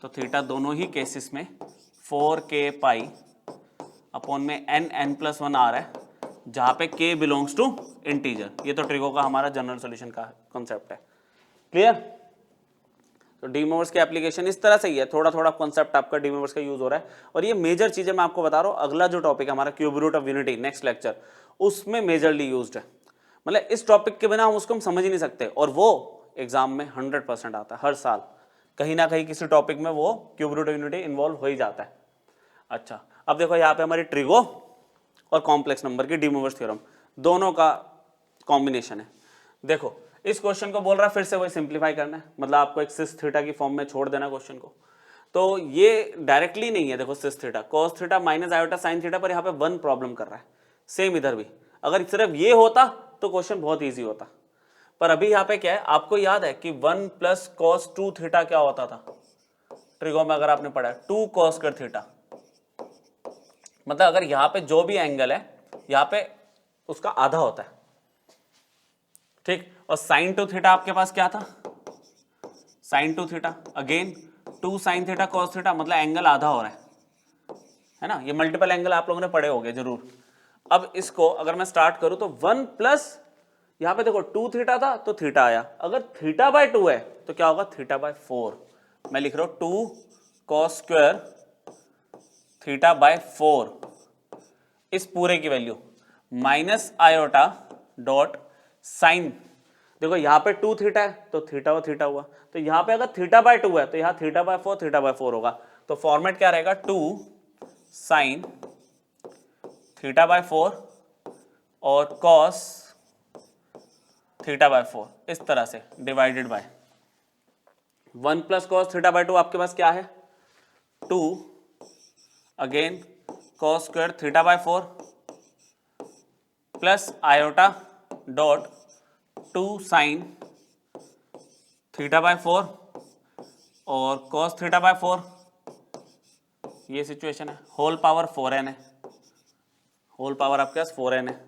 तो थीटा दोनों ही केसेस में 4k अपॉन में n + 1 आ रहा है, जहाँ पे k बिलोंग्स टू इंटीजर। ये तो ट्रिगो का हमारा जनरल सॉल्यूशन का कॉन्सेप्ट है, क्लियर। तो डी मोवर्स की एप्लीकेशन इस तरह से ही है, थोड़ा थोड़ा कॉन्सेप्ट आपका डी मोवर्स का यूज हो रहा है, और ये मेजर चीजें मैं आपको बता रहा हूँ। अगला जो टॉपिक है हमारा cube root of unity, next lecture, उसमें मेजरली यूज्ड है, मतलब इस टॉपिक के बिना हम उसको हम समझ ही नहीं सकते, और वो एग्जाम में 100% आता है हर साल, कहीं ना कहीं किसी टॉपिक में वो क्यूब रूट यूनिटी इन्वॉल्व हो ही जाता है। अच्छा, अब देखो यहाँ पे हमारी ट्रिगो और कॉम्प्लेक्स नंबर की डी मूवर्स थ्योरम दोनों का कॉम्बिनेशन है। देखो इस क्वेश्चन को बोल रहा है फिर से वही सिंप्लीफाई करना है, मतलब आपको एक सिस थीटा की फॉर्म में छोड़ देना क्वेश्चन को। तो ये डायरेक्टली नहीं है, देखो cis theta cos theta minus iota sine theta, पर यहाँ पे वन प्रॉब्लम कर रहा है। सेम इधर भी अगर सिर्फ ये होता तो क्वेश्चन बहुत ईजी होता, पर अभी यहाँ पे क्या है, आपको याद है कि 1 प्लस कॉस 2 थीटा क्या होता था ट्रिगो में, अगर आपने पढ़ा है 2 कॉस कर थीटा, मतलब अगर यहाँ पे जो भी एंगल है यहाँ पे उसका आधा होता है, ठीक। और साइन 2 थीटा आपके पास क्या था, sine 2 theta again 2 sine theta cos theta, मतलब एंगल आधा हो रहा है ना। ये मल्टीपल एंगल आप लोगों ने पढ़े होंगे जरूर। अब इसको अगर मैं स्टार्ट करूं तो 1 प्लस यहां पे देखो 2 थीटा था तो थीटा आया, अगर थीटा बाय 2 है तो क्या होगा थीटा बाय 4। मैं लिख रहा हूं 2 कॉस स्क्वायर थीटा बाय 4, इस पूरे की value minus iota dot sine, देखो यहाँ पे 2 थीटा है तो थीटा और थीटा हुआ, तो यहाँ पे अगर थीटा बाय 2 है तो यहाँ थीटा बाय 4 थीटा बाय 4 होगा। तो फॉर्मेट क्या रहेगा 2 साइन थीटा बाय 4 और कॉस थीटा बाय 4, इस तरह से divided by 1 plus cos theta by 2 आपके पास क्या है 2 again cos square theta by 4 plus iota dot 2 sine theta by 4 और कॉस थीटा बाय 4, ये सिचुएशन है, होल पावर 4n है, होल पावर आपके पास 4n है।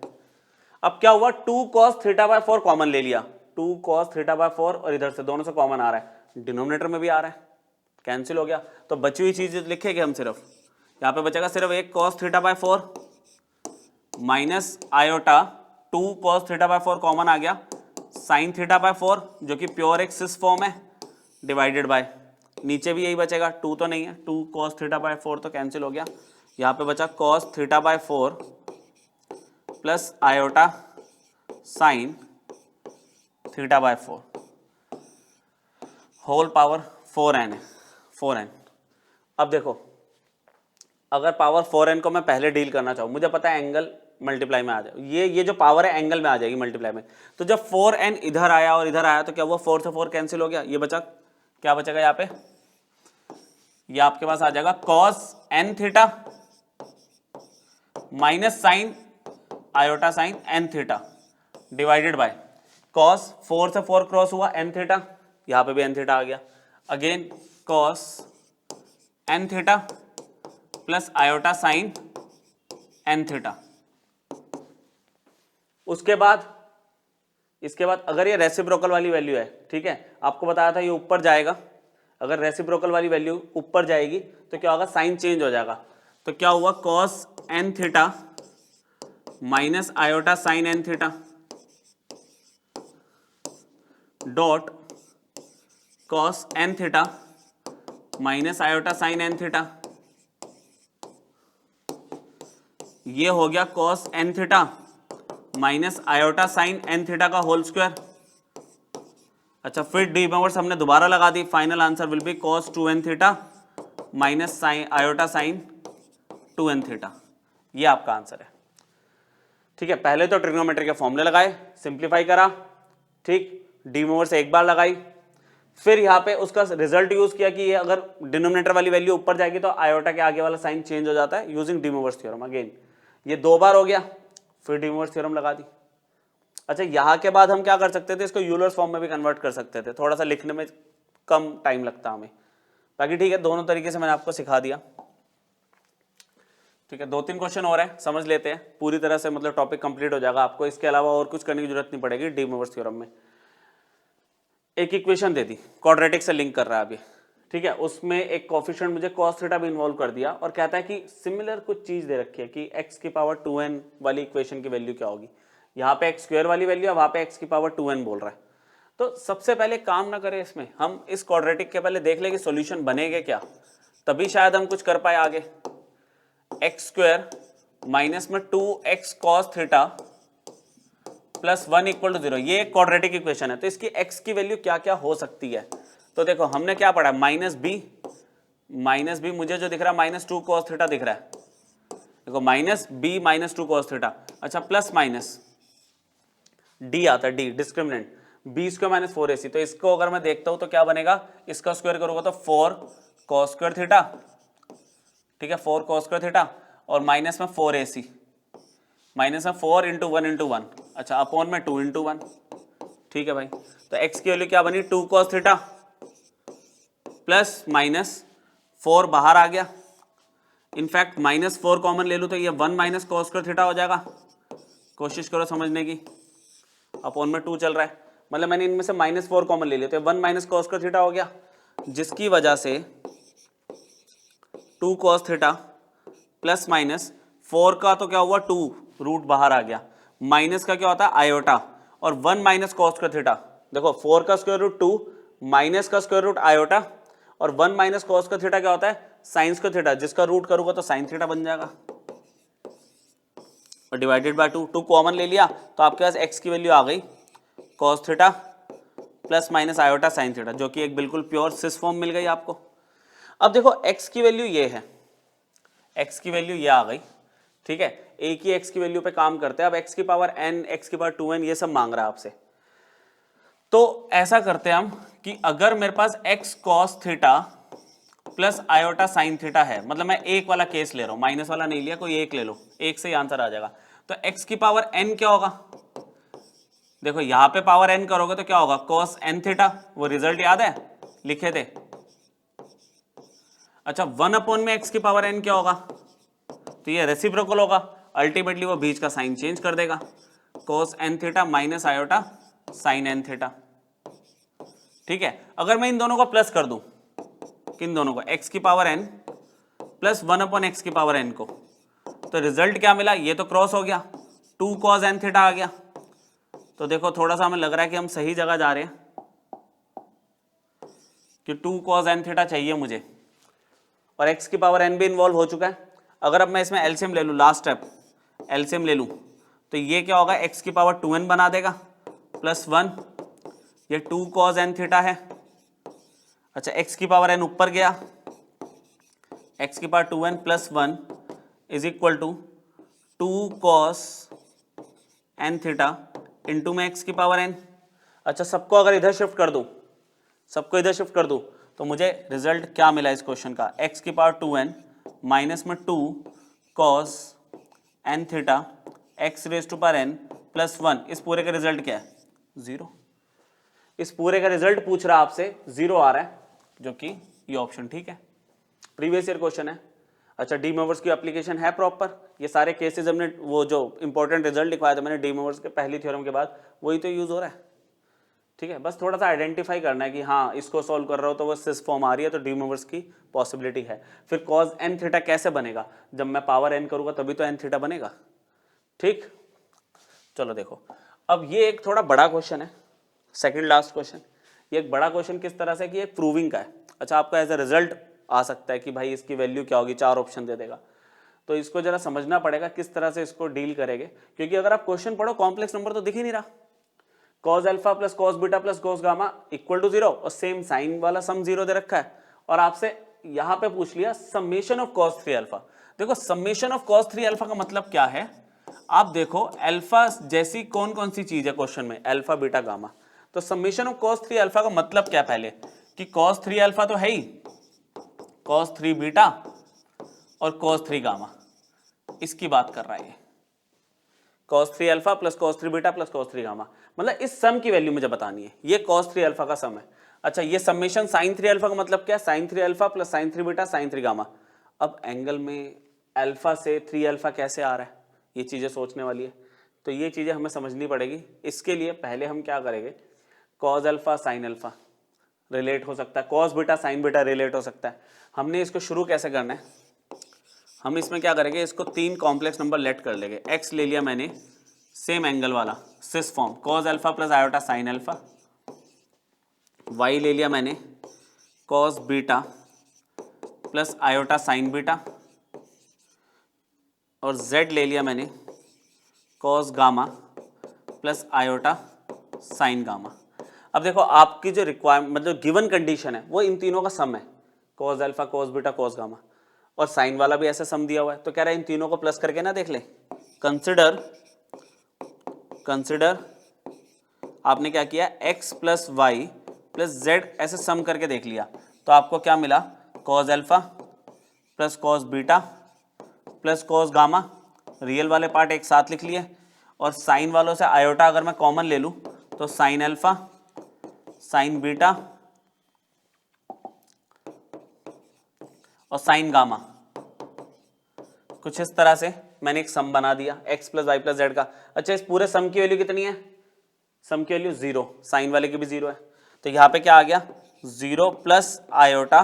अब क्या हुआ 2 cos थीटा बाय 4 कॉमन ले लिया, 2 cos थीटा बाय 4 और इधर से दोनों से कॉमन आ रहा है, डिनोमिनेटर में भी आ रहा है, कैंसिल हो गया। तो बची हुई चीज लिखेंगे हम, सिर्फ यहाँ पे बचेगा सिर्फ एक cos theta by 4 minus iota 2 cos theta by 4 common आ गया, साइन थीटा बाय 4 जो कि प्योर एक सिस फॉर्म है, डिवाइडेड बाय नीचे भी यही बचेगा, 2 तो नहीं है, 2 cos थीटा बाय 4 तो कैंसिल हो गया, यहाँ पे बचा cos theta by 4 plus iota sine theta by 4 whole power 4n है, 4n। अब देखो अगर पावर 4n को मैं पहले डील करना चाहूँ, मुझे पता है एंगल मल्टीप्लाई में आ जाए, ये जो पावर है एंगल में आ जाएगी मल्टीप्लाई में, तो जब 4n इधर आया और इधर आया तो क्या हुआ 4 से 4 कैंसिल हो गया, ये बचा, क्या बचेगा यहाँ पे, ये आपके पास आ जाएगा cos n theta minus sine iota sine n theta divided by cos 4 से 4 क्रॉस हुआ n थीटा, यहाँ पे भी n थीटा आ गया, again cos n theta plus iota sine n theta. उसके बाद इसके बाद अगर ये रेसिप्रोकल वाली वैल्यू है, ठीक है, आपको बताया था ये ऊपर जाएगा, अगर रेसिप्रोकल वाली वैल्यू ऊपर जाएगी तो क्या होगा साइन चेंज हो जाएगा, तो क्या हुआ cos n theta minus iota sine n theta dot cos n theta minus iota sine n theta, ये हो गया cos n theta minus iota sine n theta का होल स्क्वायर। अच्छा फिर डी मूवर्स हमने दोबारा लगा दी, final answer will be cos 2n theta minus sine iota sine 2n theta, ये आपका आंसर है। ठीक है, पहले तो ट्रिग्नोमेट्री के फॉर्मूले लगाए, सिंप्लीफाई करा, ठीक, डी मूवर्स एक बार लगाई, फिर यहाँ पे उसका रिजल्ट यूज किया कि ये अगर डिनोमिनेटर वाली वैल्यू ऊपर जाएगी तो आयोटा के आगे वाला साइन चेंज हो जाता है using D movers theorem, again ये 2 बार हो गया, फिर डी मूवर्स थ्योरम लगा दी। अच्छा यहाँ के बाद हम क्या कर सकते थे, इसको यूलर्स फॉर्म में भी कन्वर्ट कर सकते थे, थोड़ा सा लिखने में कम टाइम लगता हमें, बाकी ठीक है, दोनों तरीके से मैंने आपको सिखा दिया। ठीक है, 2-3 क्वेश्चन और है, समझ लेते हैं, पूरी तरह से मतलब टॉपिक कंप्लीट हो जाएगा, आपको इसके अलावा और कुछ करने की जरूरत नहीं पड़ेगी। डी मूवर्स थ्योरम में एक इक्वेशन दे दी, क्वाड्रेटिक से लिंक कर रहा है अभी, ठीक है, उसमें एक कोफिशिएंट मुझे cos थीटा भी इन्वॉल्व कर दिया और कहता है कि सिमिलर कुछ चीज दे रखी है कि x की पावर 2n वाली इक्वेशन की वैल्यू क्या होगी, यहाँ पे x स्क्वायर वाली वैल्यू है, वहां पे x की पावर 2n बोल रहा है। तो सबसे पहले काम ना करें इसमें, हम इस क्वाड्रेटिक के पहले देख ले कि सॉल्यूशन बनेगा क्या, तभी शायद हम कुछ कर पाए आगे। एक्स स्क्वायर माइनस में 2x cos theta plus 1 equal to 0, ये एक क्वाड्रेटिक इक्वेशन है, तो इसकी x की वैल्यू क्या क्या हो सकती है, तो देखो हमने क्या पढ़ा, माइनस बी मुझे जो दिख रहा है माइनस 2 cos थीटा दिख रहा है, देखो minus b minus 2 cos theta. अच्छा प्लस माइनस डी आता है, d discriminant, b square minus 4ac, तो इसको अगर मैं देखता हूं तो क्या बनेगा, इसका स्क्वायर करूंगा तो 4 cos स्क्वायर थीटा, ठीक है 4 cos स्क्वायर थीटा, और माइनस में 4ac, माइनस में 4 इंटू 1, अच्छा अपॉन में 2 इंटू 1, ठीक है भाई। तो x की वैल्यू क्या बनी, 2 cos थीटा प्लस माइनस 4 बाहर आ गया, इनफैक्ट माइनस 4 कॉमन ले लूँ तो ये 1 माइनस cos स्क्वायर थीटा हो जाएगा, कोशिश करो समझने की, अपॉन में 2 चल रहा है, मतलब मैंने इनमें से माइनस 4 कॉमन ले लिया तो 1 माइनस cos स्क्वायर थीटा हो गया, जिसकी वजह से 2 cos थीटा प्लस माइनस 4 का तो क्या हुआ 2 रूट बाहर आ गया, माइनस का क्या होता है आयोटा, और 1 माइनस cos स्क्वायर थीटा, देखो 4 का स्क्वायर रूट 2 माइनस का स्क्वायर रूट आयोटा, और 1 माइनस cos स्क्वायर थीटा क्या होता है साइन स्क्वायर थीटा, जिसका रूट करूंगा तो साइन थीटा बन जाएगा, और डिवाइडेड बाय 2 कॉमन ले लिया तो आपके पास x की वैल्यू आ गई cos theta plus minus iota sine theta, जो कि एक बिल्कुल प्योर सिस फॉर्म मिल गई आपको। अब देखो x की वैल्यू ये है, x की वैल्यू ये आ गई, ठीक है, एक ही x की वैल्यू पे काम करते हैं। अब x की पावर n, x की पावर 2n ये सब मांग रहा है आपसे, तो ऐसा करते हैं हम कि अगर मेरे पास x cos theta plus iota sine theta है, मतलब मैं एक वाला केस ले रहा हूं, माइनस वाला नहीं लिया, कोई एक ले लो, एक से ही आंसर आ जाएगा। तो x की पावर n क्या होगा, देखो यहां पे पावर n करोगे तो क्या होगा cos n थीटा, वो रिजल्ट याद है लिखे थे। अच्छा 1 अपॉन में x की पावर n क्या होगा, तो ये रेसिप्रोकल होगा, अल्टीमेटली वो बीच का साइन चेंज कर देगा, cos n theta minus iota sine n theta, ठीक है। अगर मैं इन दोनों को प्लस कर दूं, किन दोनों को, x की power n plus 1 upon x की पावर n को, तो रिजल्ट क्या मिला, ये तो क्रॉस हो गया, 2 cos n थीटा आ गया। तो देखो थोड़ा सा हमें लग रहा है कि हम सही जगह जा रहे हैं, कि 2 cos n थीटा चाहिए मुझे, और x की पावर n भी इन्वॉल्व हो चुका है। अगर अब मैं इसमें एलसीएम ले लूँ, लास्ट स्टेप एलसीएम ले लूँ, तो ये क्या होगा, x की पावर 2n बना देगा प्लस 1, ये 2 cos n थीटा है। अच्छा x की पावर n ऊपर गया, x की power 2n plus 1 is equal to 2 cos n theta into में x की पावर n। अच्छा सबको अगर इधर शिफ्ट कर दूं, सबको इधर शिफ्ट कर दूं, तो मुझे रिजल्ट क्या मिला इस क्वेश्चन का, x की पावर 2n माइनस में 2 cos n theta x raise to power n plus 1, इस पूरे का रिजल्ट क्या है 0, इस पूरे का रिजल्ट पूछ रहा आपसे 0 आ रहा है, जो कि ये ऑप्शन ठीक है, प्रीवियस ईयर क्वेश्चन है। अच्छा डी मोवर्स की एप्लीकेशन है प्रॉपर, ये सारे केसेस हमने वो जो इंपॉर्टेंट रिजल्ट लिखवाया था मैंने डी मोवर्स के पहली थ्योरम के बाद, वही तो यूज हो रहा है, ठीक है। बस थोड़ा सा आइडेंटिफाई करना है कि हाँ इसको सॉल्व कर रहा हो तो वो सिस फॉर्म आ रही है, तो डी मोवर्स की पॉसिबिलिटी है। फिर कॉज एन थीटा कैसे बनेगा, जब मैं पावर एन करूंगा तभी तो एन थीटा बनेगा, ठीक। चलो देखो अब ये एक थोड़ा बड़ा क्वेश्चन है, सेकंड लास्ट क्वेश्चन। ये एक बड़ा क्वेश्चन किस तरह से कि एक प्रूविंग का है। अच्छा आपका एज अ रिजल्ट आ सकता है कि भाई इसकी वैल्यू क्या होगी, 4 ऑप्शन दे देगा, तो इसको जरा समझना पड़ेगा किस तरह से इसको डील करेंगे, क्योंकि अगर आप क्वेश्चन पढ़ो कॉम्प्लेक्स नंबर तो दिख ही नहीं रहा, cos alpha plus cos beta plus cos gamma equal to 0, और सेम साइन वाला सम 0 दे रखा है, और आपसे यहां पे पूछ लिया समेशन ऑफ cos 3 अल्फा। देखो समेशन ऑफ cos 3 अल्फा का मतलब क्या है, आप देखो अल्फा जैसी कौन कौन सी चीज है क्वेश्चन में, अल्फा बीटा गामा, तो समेशन ऑफ cos 3 अल्फा का मतलब क्या, पहले कि cos 3 अल्फा तो है ही, cos 3 बीटा और cos 3 गामा, इसकी बात कर रहा है ये, cos 3 alpha plus cos 3 beta plus cos 3 gamma, मतलब इस सम की वैल्यू मुझे बतानी है, ये cos 3 अल्फा का सम है। अच्छा ये समेशन sin 3 अल्फा का मतलब क्या है, sin 3 alpha plus sin 3 beta sin 3 gamma. अब एंगल में अल्फा से 3 अल्फा कैसे आ रहा है, ये चीजें सोचने वाली है, तो ये चीजें हमें समझनी पड़ेगी। इसके लिए पहले हम क्या करेंगे, cos alpha sin alpha relate हो सकता है, cos beta sin beta relate हो सकता है। हमने इसको शुरू कैसे करना है, हम इसमें क्या करेंगे, इसको 3 कॉम्प्लेक्स नंबर लेट कर लेंगे। x ले लिया मैंने सेम एंगल वाला cis form cos alpha plus iota sin alpha, y ले लिया मैंने cos beta plus iota sin beta, और z ले लिया मैंने cos gamma plus iota sin gamma. अब देखो आपकी जो रिक्वायरमेंट मतलब गिवन कंडीशन है वो इन तीनों का सम है, cos alpha cos beta cos gamma, और साइन वाला भी ऐसा सम दिया हुआ है, तो कह रहा है इन तीनों को प्लस करके ना देख ले। कंसिडर आपने क्या किया, x plus y plus z ऐसे सम करके देख लिया, तो आपको क्या मिला, cos alpha plus cos beta plus cos gamma, real वाले पार्ट एक साथ लिख लिए, और साइन वालों से आयोटा अगर मैं कॉमन ले लूं तो साइन अल्फा साइन बीटा और साइन गामा। कुछ इस तरह से मैंने एक सम बना दिया x plus y plus z का। अच्छा, इस पूरे सम की वैल्यू कितनी है, सम की वैल्यू 0, साइन वाले की भी 0 है, तो यहां पे क्या आ गया 0 प्लस आयोटा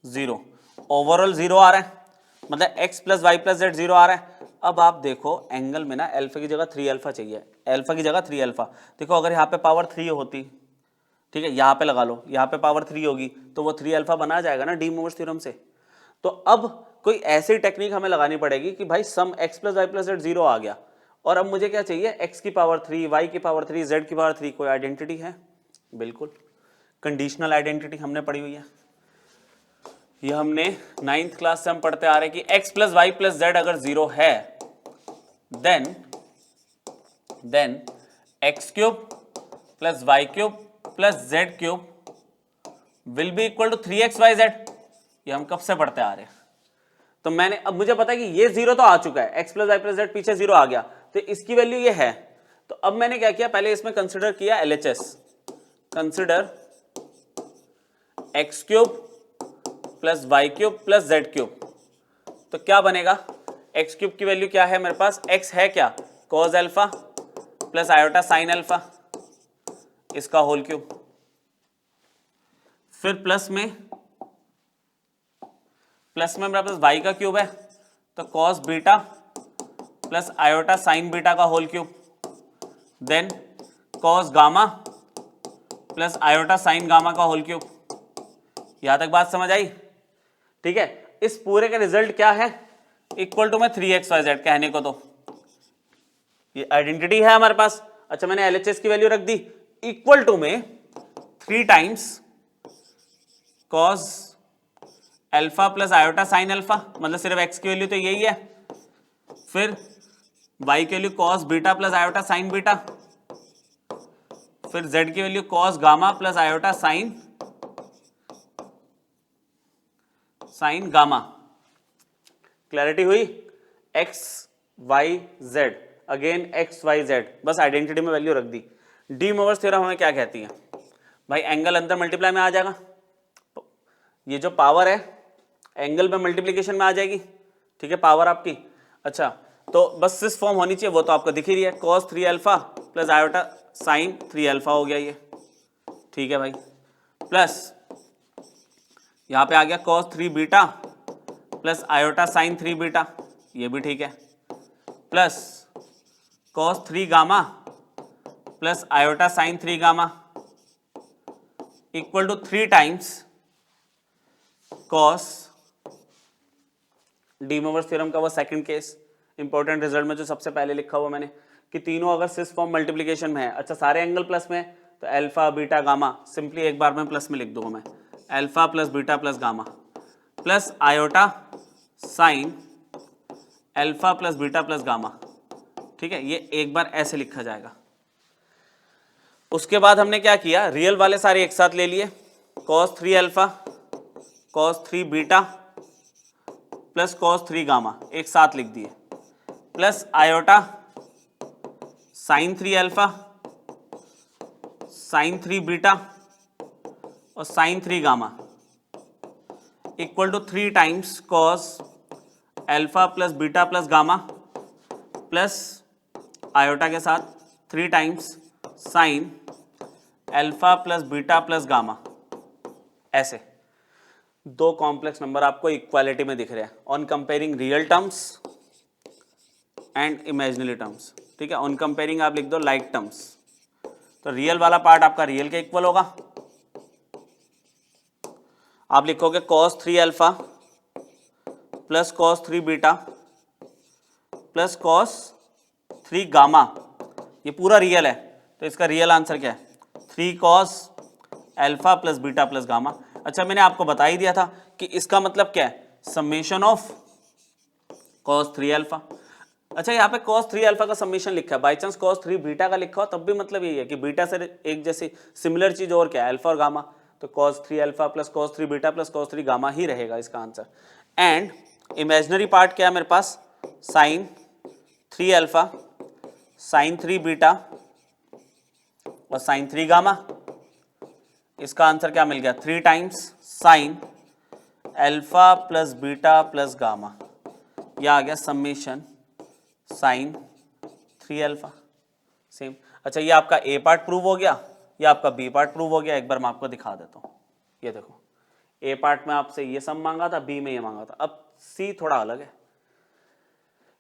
0, ओवरऑल 0 आ रहा है, मतलब x plus y plus z 0 आ रहा है। अब आप देखो एंगल में ना अल्फा की जगह 3 अल्फा चाहिए, अल्फा की जगह 3 अल्फा। देखो अगर यहाँ पे पावर 3 होती, ठीक है, यहाँ पे लगा लो, यहाँ पे पावर 3 होगी तो वो 3 अल्फा बना जाएगा ना डी मोवर्स थ्योरम से। तो अब कोई ऐसी टेक्निक हमें लगानी पड़ेगी कि भाई sum x plus y plus z 0 आ गया, और अब मुझे क्या चाहिए, x की पावर 3, y की पावर 3, z की पावर 3। कोई आइडेंटिटी है, बिल्कुल कंडीशनल आइडेंटिटी हमने पढ़ी हुई है, ये हमने 9th क्लास से हम पढ़ते आ रहे हैं कि x plus y plus z अगर 0 है then x cube plus y cube plus z cube will be equal to 3xyz। ये हम कब से पढ़ते आ रहे हैं, तो मैंने, अब मुझे पता है कि ये 0 तो आ चुका है, x plus y plus z पीछे 0 आ गया, तो इसकी वैल्यू ये है। तो अब मैंने क्या किया, पहले इसमें कंसिडर किया LHS, consider x cube plus y cube plus z cube, तो क्या बनेगा, x क्यूब की वैल्यू क्या है मेरे पास, x है क्या, cos alpha plus iota sine alpha इसका होल क्यूब, फिर प्लस में मेरे पास y का क्यूब है, तो cos beta plus iota sine beta का whole cube, then cos gamma plus iota sine gamma का होल क्यूब। यहां तक बात समझ आई, ठीक है। इस पूरे का रिजल्ट क्या है, इक्वल टू में 3xyz, कहने को तो ये आइडेंटिटी है हमारे पास। अच्छा, मैंने LHS की वैल्यू रख दी, इक्वल टू में 3 times cos alpha plus iota sine alpha, मतलब सिर्फ x की वैल्यू तो यही है, फिर y की value cos beta plus iota sine beta, फिर z की value cos gamma plus iota sine gamma. Clarity हुई, x y z, again x y z, बस आइडेंटिटी में वैल्यू रख दी। डी मोवर्स थ्योरम हमें क्या कहती है भाई, एंगल अंदर मल्टीप्लाई में आ जाएगा, ये जो पावर है एंगल में मल्टीप्लीकेशन में आ जाएगी, ठीक है, पावर आपकी। अच्छा, तो बस इस फॉर्म होनी चाहिए, वो तो आपको दिख ही रही है, cos 3 alpha plus iota sine 3 alpha हो गया ये, ठीक है भाई, प्लस यहाँ पे आ गया cos 3 beta plus iota sine 3 beta, ये भी ठीक है, plus cos 3 gamma plus iota sine 3 gamma equal to 3 times cos, de Moivre's theorem का वो सेकंड केस, इंपॉर्टेंट रिजल्ट में जो सबसे पहले लिखा हुआ मैंने कि तीनों अगर सिस फॉर्म मल्टीप्लिकेशन में है, अच्छा सारे एंगल प्लस में है, तो अल्फा बीटा गामा सिंपली एक बार में प्लस में लिख दूंगा मैं, alpha plus beta plus gamma plus iota sine alpha plus beta plus gamma, ठीक है, ये एक बार ऐसे लिखा जाएगा। उसके बाद हमने क्या किया, रियल वाले सारे एक साथ ले लिए, cos 3 alpha cos 3 beta plus cos 3 gamma एक साथ लिख दिए, plus iota sine 3 alpha sine 3 beta और sine 3 gamma equal to 3 times cos alpha plus beta plus gamma plus iota के साथ 3 times sine alpha plus beta plus gamma. ऐसे दो complex number आपको इक्वालिटी में दिख रहे हैं on comparing real terms and imaginary terms, ठीक है, ऑन कंपेयरिंग आप लिख दो लाइक टर्म्स, तो रियल वाला पार्ट आपका रियल के इक्वल होगा, आप लिखोगे cos 3 alpha plus cos 3 beta plus cos 3 gamma, ये पूरा रियल है, तो इसका रियल आंसर क्या है 3 cos alpha plus beta plus gamma. अच्छा मैंने आपको बता ही दिया था कि इसका मतलब क्या है, समेशन ऑफ cos 3 अल्फा। अच्छा यहाँ पे cos 3 अल्फा का समेशन लिखा है, बाई चांस cos 3 बीटा का लिखा हो तब भी मतलब यही है कि बीटा से एक जैसी सिमिलर चीज और क्या है, अल्फा और गामा, तो cos 3 alpha plus cos 3 beta plus cos 3 gamma ही रहेगा इसका आंसर। एंड इमेजिनरी पार्ट क्या है मेरे पास, sin 3 अल्फा sin 3 बीटा और sin 3 गामा। इसका आंसर क्या मिल गया, 3 times sine alpha plus beta plus gamma, यह आ गया समेशन साइन 3 अल्फा। सेम। अच्छा ये आपका ए पार्ट प्रूव हो गया, ये आपका बी पार्ट प्रूव हो गया। एक बार मैं आपको दिखा देता हूँ, ये देखो ए पार्ट में आपसे ये सम मांगा था, बी में ये मांगा था। अब सी थोड़ा अलग है,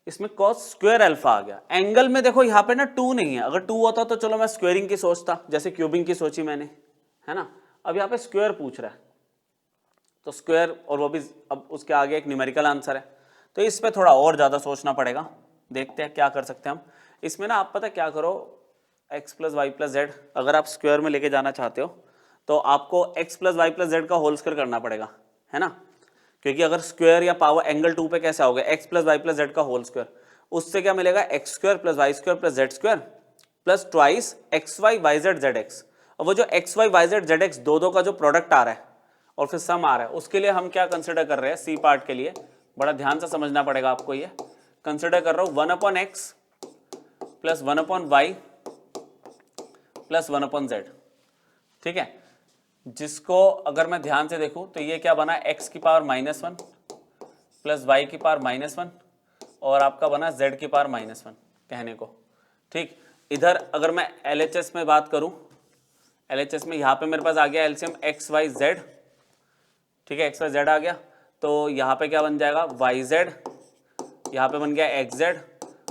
इसमें cos स्क्वायर अल्फा आ गया। एंगल में देखो यहाँ पे ना 2 नहीं है, अगर 2 होता तो चलो मैं स्क्वेयरिंग की सोचता, जैसे क्यूबिंग की सोची मैंने, है ना। अब यहाँ पे स्क्वायर पूछ रहा है तो स्क्वायर, और वो भी अब उसके आगे एक न्यूमेरिकल आंसर है, तो इस पे थोड़ा और ज्यादा सोचना पड़ेगा। देखते हैं क्या कर सकते हैं हम इसमें ना। आप पता क्या करो, x plus y plus z अगर आप स्क्वायर में लेके जाना चाहते हो तो आपको x plus y plus z का होल स्क्वायर करना पड़ेगा, है ना। क्योंकि अगर स्क्वायर या पावर एंगल 2 पे कैसे आओगे, x plus y plus z का होल स्क्वायर, उससे क्या मिलेगा, x square plus y square plus z square plus twice x y y z z x. और वो जो x y y z z x दो का जो प्रोडक्ट आ रहा है और फिर सम आ रहा है, उसके लिए हम क्या कंसिडर कर रहे हैं, सी पार्ट के लिए बड़ा ध्यान से समझना पड़ेगा आपको। ये कंसिडर कर रहा हूं 1/x plus 1/y plus 1/z, ठीक है। जिसको अगर मैं ध्यान से देखूं तो ये क्या बना, x की पावर -1 प्लस y की पावर -1 और आपका बना z की पावर -1 कहने को, ठीक। इधर अगर मैं LHS में बात करूं, LHS में यहाँ पे मेरे पास आ गया एलसीएम एक्स वाई जेड, ठीक है, एक्स वाई जेड आ गया, तो यहाँ पे क्या बन जाएगा, वाई जेड, यहाँ पे बन गया एक्स जेड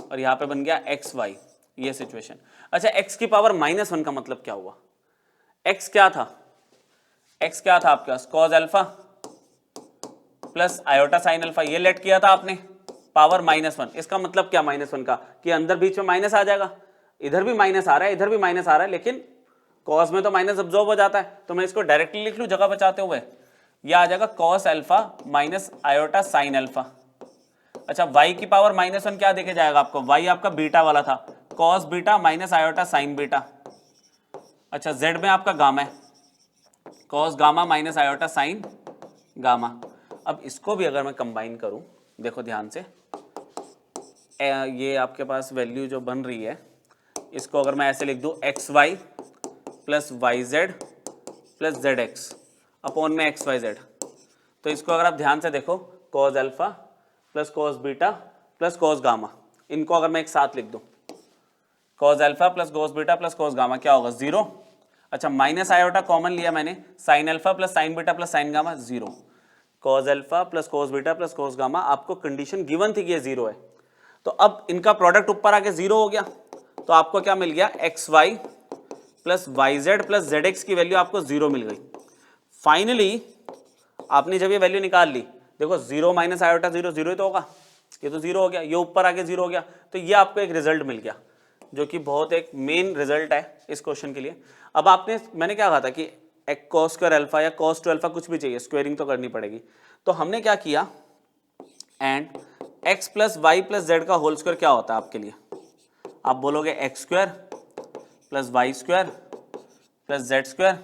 और यहाँ पे बन गया एक्स वाई, ये सिचुएशन। अच्छा x की पावर -1 का मतलब क्या हुआ, x क्या था, x क्या था आपके पास, cos alpha plus iota sine alpha, ये लेट किया था आपने, पावर -1। इसका मतलब क्या -1 का, कि अंदर बीच में माइनस आ जाएगा, इधर भी माइनस आ रहा है इधर भी माइनस आ रहा है, लेकिन cos में तो माइनस अब्जॉर्ब हो जाता है, तो मैं इसको डायरेक्टली लिख लूं जगह बचाते हुए, यह आ जाएगा cos alpha minus iota sine alpha. अच्छा y की पावर -1 क्या देखे जाएगा आपको, y आपका बीटा वाला था, cos beta minus iota sine beta. अच्छा z में आपका गामा है, cos gamma minus iota sine gamma. अब इसको भी अगर मैं कंबाइन करूं, देखो ध्यान से, ये आपके पास वैल्यू जो बन रही है, इसको अगर मैं ऐसे लिख दूं x y plus y z plus z x upon में एक्स वाई जेड, तो इसको अगर आप ध्यान से देखो, cos alpha plus cos beta plus cos gamma, इनको अगर मैं एक साथ लिख दूं, cos alpha plus cos beta plus cos gamma क्या होगा, 0। अच्छा माइनस आयोटा कॉमन लिया मैंने, sine alpha plus sine beta plus sine gamma 0, cos alpha plus cos beta plus cos gamma, आपको कंडीशन गिवन थी कि ये 0 है, तो अब इनका प्रोडक्ट ऊपर आके 0 हो गया, तो आपको क्या मिल गया, x y plus y z plus z x की वैल्यू आपको 0 मिल गई। फाइनली आपने जब ये वैल्यू निकाल ली, देखो 0 माइनस आयोटा 0 0 ही तो होगा, ये तो 0 हो गया, ये ऊपर आके 0 हो गया, तो ये आपको एक रिजल्ट मिल गया जो कि बहुत एक मेन रिजल्ट है इस क्वेश्चन के लिए। अब आपने, मैंने क्या कहा था कि cos स्क्वायर अल्फा या cos 2 अल्फा कुछ भी चाहिए, स्क्वेयरिंग तो करनी पड़ेगी, तो हमने क्या किया, and x plus y plus z का होल स्क्वायर क्या होता है आपके लिए, आप बोलोगे x square plus y square plus z square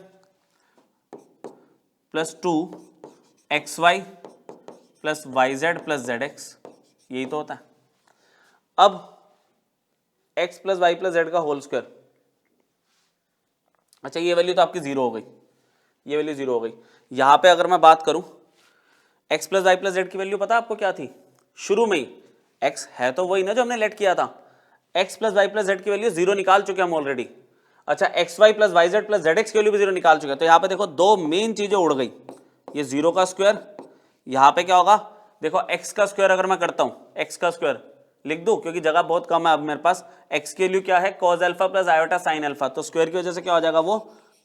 plus 2 x y plus y z plus z x, यही तो होता है। अब x plus y plus z का होल स्क्वायर, अच्छा ये वैल्यू तो आपकी 0 हो गई, ये वैल्यू 0 हो गई। यहां पे अगर मैं बात करूं, x plus y plus z की वैल्यू पता आपको क्या थी, शुरू में ही x है तो वही ना जो हमने लेट किया था, x plus y plus z की वैल्यू 0 निकाल चुके हम ऑलरेडी। अच्छा x y plus y z plus z x की वैल्यू भी 0 निकाल चुके हैं, तो यहाँ पे देखो दो मेन चीजें उड़ गई, ये 0 का स्क्वायर, यहाँ पे क्या होगा, देखो x का स्क्वायर अगर मैं करता हूँ, x का स्क्वायर लिख दूं क्योंकि जगह बहुत कम है अब मेरे पास, x की वैल्यू क्या है, cos alpha plus iota sine alpha, तो स्क्वायर की वजह से क्या हो जाएगा वो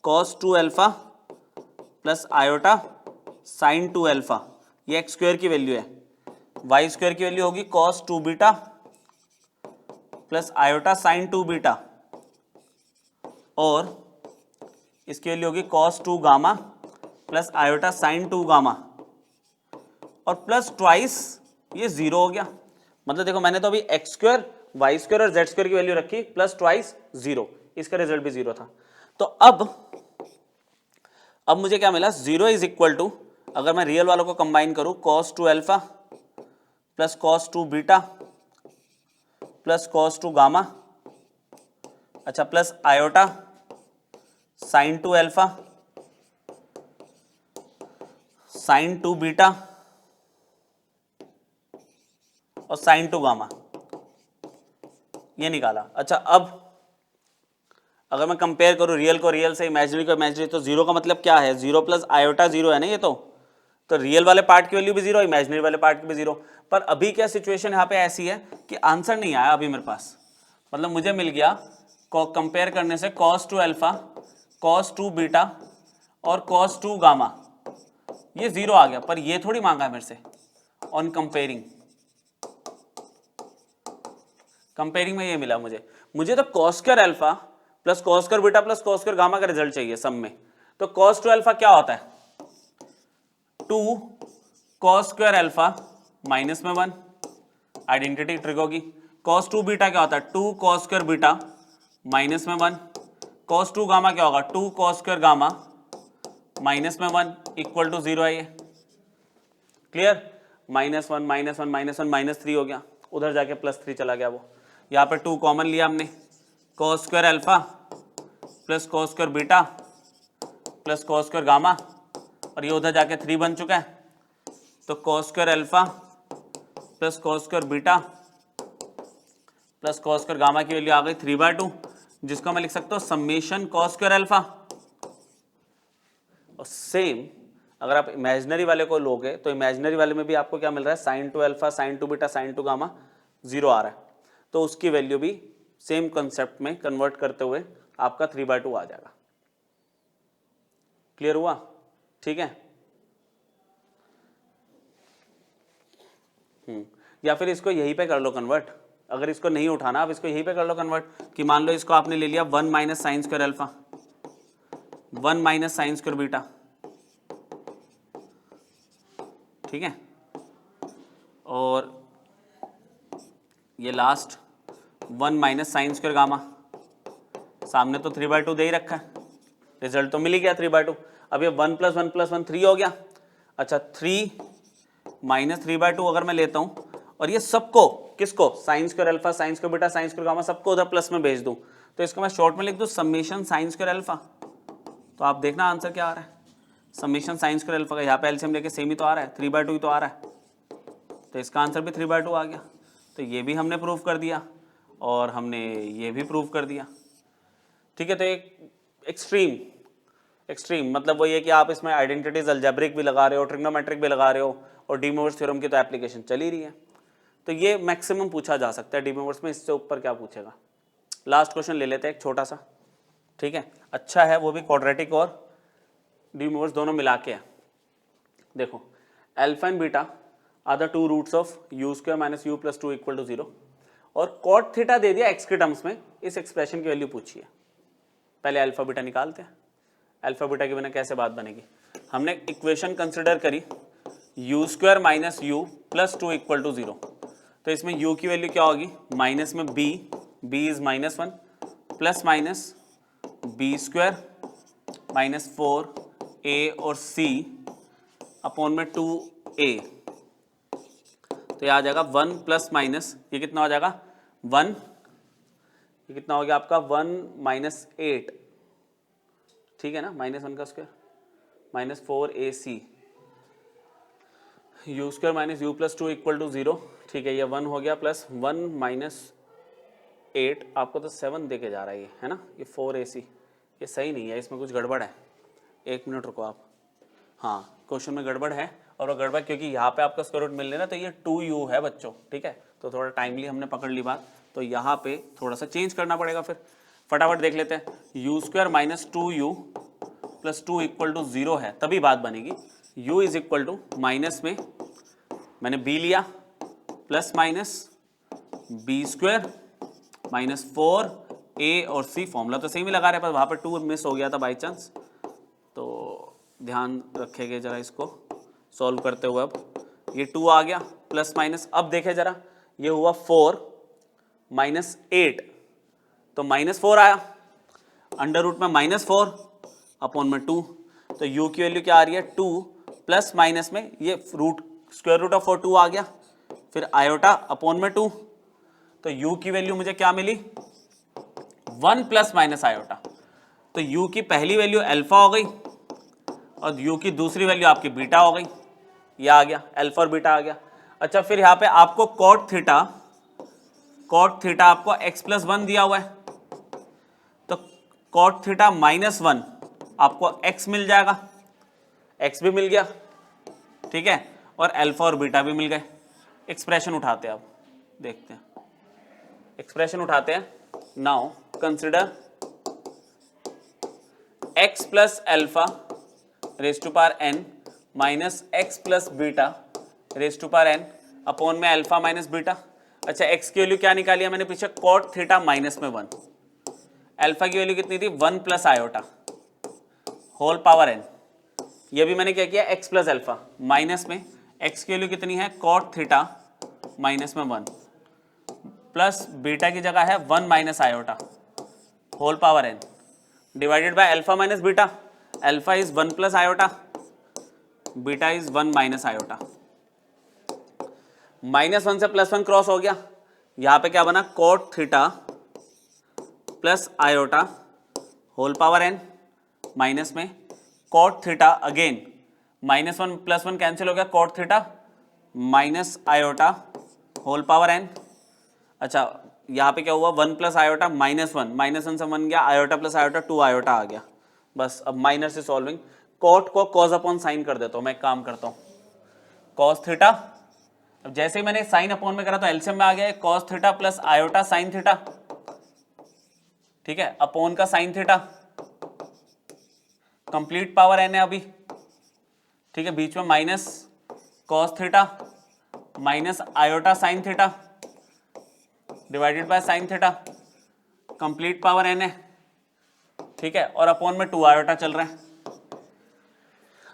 cos 2 alpha plus iota sine 2 alpha, ये x स्क्वायर की वैल्यू है। y स्क्वायर की वैल्यू होगी cos 2 beta plus iota sine 2 beta, और इसकी वैल्यू होगी cos 2 gamma plus iota sine 2 gamma और प्लस ट्वाइस ये 0 हो गया। मतलब देखो मैंने तो अभी एक्स स्क्वायर वाई स्क्वायर और जेड स्क्वायर की वैल्यू रखी प्लस ट्वाइस 0, इसका रिजल्ट भी 0 था। तो अब मुझे क्या मिला, 0 इज इक्वल टू, अगर मैं रियल वालों को कंबाइन करूं, cos 2 alpha plus cos 2 beta plus cos 2 gamma, अच्छा plus iota sine 2 alpha sine 2 beta और साइन 2 गामा, ये निकाला। अच्छा अब अगर मैं कंपेयर करूं रियल को रियल से, इमेजिनरी को इमेजिनरी, तो 0 का मतलब क्या है, 0 प्लस आयोटा 0 है ना ये तो रियल वाले पार्ट की वैल्यू भी 0, इमेजिनरी वाले पार्ट की भी 0। पर अभी क्या सिचुएशन यहाँ पे ऐसी है कि आंसर नहीं आया अभी मेरे पास, मतलब मुझे मिल गया कंपेयर करने से cos 2 अल्फा cos 2 बीटा और cos 2 गामा, ये 0 आ गया। पर ये थोड़ी मांगा है मेरे से ऑन कंपेयरिंग में ये मिला मुझे तो cos square alpha plus cos square beta plus cos square gamma का रिजल्ट चाहिए सब में। तो cos 2 अल्फा क्या होता है, 2 cos स्क्वायर अल्फा माइनस में 1, आइडेंटिटी ट्रिक होगी। cos 2 बीटा क्या होता है, 2 cos स्क्वायर बीटा माइनस में 1, cos 2 गामा क्या होगा, 2 cos स्क्वायर गामा माइनस में 1 इक्वल टू 0 है। ये clear, minus 1 minus 1 minus 1 minus 3 हो गया, उधर जाके प्लस 3 चला गया। वो यहाँ पे 2 कॉमन लिया हमने, cos square alpha plus cos square beta plus cos square gamma, और ये उधर जाके 3 बन चुका है। तो cos square alpha plus cos square beta plus cos square gamma की वैल्यू आ गई 3/2, जिसको मैं लिख सकता हूँ समेशन cos स्क्वायर अल्फा। और सेम अगर आप इमेजिनरी वाले को लोगे तो इमेजिनरी वाले में भी आपको क्या मिल रहा है, sine 2 alpha sine 2 beta sine 2 gamma 0 आ रहा है, तो उसकी वैल्यू भी सेम कंसेप्ट में कन्वर्ट करते हुए आपका 3/2 आ जाएगा। क्लियर हुआ, ठीक है। या फिर इसको यहीं पे कर लो कन्वर्ट, अगर इसको नहीं उठाना आप इसको यहीं पे कर लो कन्वर्ट, कि मान लो इसको आपने ले लिया 1 minus sine square alpha 1 minus sine square beta, ठीक है, और ये last 1 minus sine square gamma, सामने तो 3/2 दे ही रखा है, रिजल्ट तो मिल ही गया 3/2। अब ये 1 प्लस 1 प्लस 1 3 हो गया। अच्छा 3 माइनस 3/2 अगर मैं लेता हूं और ये सबको किसको, sine square alpha sine square beta sine square gamma सबको उधर प्लस में भेज दूं, तो इसको मैं शॉर्ट में लिख दूं समेशन साइन स्क्वायर अल्फा। तो आप देखना आंसर क्या आ रहा है, समेशन साइन स्क्वायर अल्फा का, यहाँ पे एलसीएम लेके सेम ही तो आ रहा है, 3/2 ही तो आ रहा है, तो इसका आंसर भी 3/2 आ गया। तो ये भी हमने प्रूव कर दिया और हमने ये भी प्रूव कर दिया, ठीक है। तो एक एक्सट्रीम मतलब वो ये कि आप इसमें आइडेंटिटीज अलजेब्रिक भी लगा रहे हो, ट्रिग्नोमेट्रिक भी लगा रहे हो, और डी मोवर्स थ्योरम की तो एप्लीकेशन चल ही रही है। तो ये मैक्सिमम पूछा जा सकता है डी मोवर्स में, इससे ऊपर क्या पूछेगा। लास्ट क्वेश्चन ले लेते हैं एक छोटा सा, ठीक है, अच्छा है, वो भी क्वाड्रेटिक और डी मोवर्स दोनों मिला के है। देखो alpha and beta are the 2 roots of u square minus u plus 2 equal to 0, और कॉट थीटा दे दिया x के टर्म्स में, इस एक्सप्रेशन की वैल्यू पूछी है। पहले अल्फा बीटा निकालते हैं, अल्फा बीटा के बिना कैसे बात बनेगी। हमने इक्वेशन कंसिडर करी u square minus u plus 2 equal to 0, तो इसमें u की वैल्यू क्या होगी, माइनस में b is -1 plus minus b square minus 4a और c अपॉन में 2a, तो ये आ जाएगा 1 प्लस माइनस, ये कितना हो जाएगा 1, ये कितना हो गया आपका 1 माइनस 8, ठीक है ना, -1 का square minus 4ac, u square minus u plus 2 equal to 0, ठीक है, ये 1 हो गया प्लस 1 माइनस 8, आपको तो 7 देके जा रहा है ना, ये 4ac, ये सही नहीं है, इसमें कुछ गड़बड़ है, 1 मिनट रुको आप, हाँ क्वेश्चन में गड़बड़ है, और वो गड़बड़ क्योंकि यहाँ पे आपका स्क्वायर रूट मिल रहा है, तो ये 2u है बच्चों, ठीक है, तो थोड़ा टाइमली हमने पकड़ ली बात, तो यहाँ पे थोड़ा सा चेंज करना पड़ेगा। फिर फटाफट देख लेते हैं, u square minus 2u plus 2 equal to 0 है, तभी बात बनेगी। u is equal to minus में मैंने b लिया plus minus b square minus 4 a और सी फॉर्मूला तो सेम ही लगा रहे हैं, पर वहाँ पर 2 मिस हो गया था बाई चांस, तो ध्यान रखेंगे जरा इसको सॉल्व करते हुए। अब ये 2 आ गया प्लस माइनस, अब देखें जरा ये हुआ 4 माइनस 8, तो -4 आया, अंडर रूट में -4 अपॉन में 2, तो u की वैल्यू क्या आ रही है 2 प्लस माइनस में ये स्क्वायर रूट ऑफ 2 आ गया, फिर आयोटा अपॉन में 2, तो u की वैल्यू मुझे क्या मिली 1 प्लस माइनस आयोटा, तो u की पहली वैल्यू अल्फा हो गई और u की दूसरी वैल्यू आपकी बीटा हो गई, ये आ गया अल्फा और बीटा आ गया। अच्छा फिर यहाँ पे आपको कॉट थीटा आपको x+1 दिया हुआ है, तो कॉट थीटा -1 आपको x मिल जाएगा, x भी मिल गया, ठीक है, और अल्फा और बीटा भी मिल गए। एक्सप्रेशन उठाते हैं, अब देखते हैं एक्सप्रेशन उठाते हैं। Now consider x plus alpha raise to power n minus x plus beta raise to power n upon में अल्फा माइनस बीटा। अच्छा x की वैल्यू क्या निकाली है मैंने पीछे, कॉट थीटा माइनस में 1, अल्फा की वैल्यू कितनी थी 1 plus iota whole power n, ये भी मैंने क्या किया x प्लस अल्फा माइनस में x की वैल्यू कितनी है कॉट थीटा माइनस में 1 प्लस बीटा की जगह है 1 minus iota whole power n divided by alpha minus beta, alpha is 1 plus iota, beta is 1 minus iota. -1 से +1 क्रॉस हो गया, यहां पे क्या बना cot theta plus iota whole power n minus में कॉट थीटा अगेन -1 +1 कैंसिल हो गया, cot theta minus iota whole power n। अच्छा यहाँ पे क्या हुआ 1 प्लस आयोटा -1 से 1 गया, आयोटा प्लस आयोटा 2 आयोटा आ गया, बस अब माइनर से सॉल्विंग। कॉट को कॉस अपॉन साइन कर देता हूँ, मैं एक काम करता हूँ कॉस थीटा, अब जैसे ही मैंने साइन अपॉन में करा तो एलसीएम में आ गया cos theta plus iota sine theta, ठीक है, अपॉन का sine theta, complete power n है अभी, ठीक है, बीच में minus cos theta minus iota sine theta divided by sine theta, complete power n है, ठीक है, और अपॉन में 2 आयोटा चल रहा है।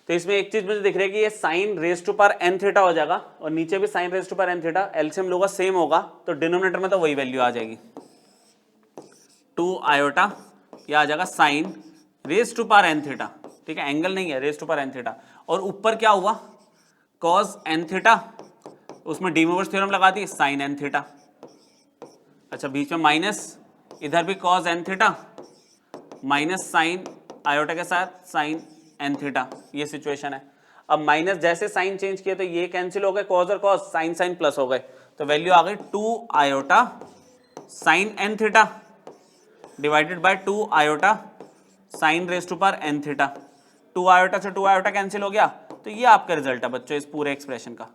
तो इसमें एक चीज मुझे दिख रही है कि ये sine raise to power n theta हो जाएगा और नीचे भी sine raise to power n theta, LCM लोगा सेम होगा तो डिनोमिनेटर में तो वही वैल्यू आ जाएगी 2 आयोटा, ये आ जाएगा sine raise to power n theta, ठीक है, एंगल नहीं है raise to power n theta, और ऊपर क्या हुआ कॉस n थीटा, उसमें डीमोवर्स थ्योरम लगा दी साइन n थीटा। अच्छा बीच में माइनस, इधर भी cos n theta minus sine iota के साथ साइन n थीटा, ये सिचुएशन है। अब माइनस जैसे साइन चेंज किए तो ये कैंसिल हो गए, कॉस और कॉस साइन साइन प्लस हो गए, तो वैल्यू आ गई 2 iota sine n theta divided by 2 iota sine raise to power n theta. 2 iota से 2 आयोटा कैंसिल हो गया, तो ये आपका रिजल्ट है बच्चों इस पूरे एक्सप्रेशन का।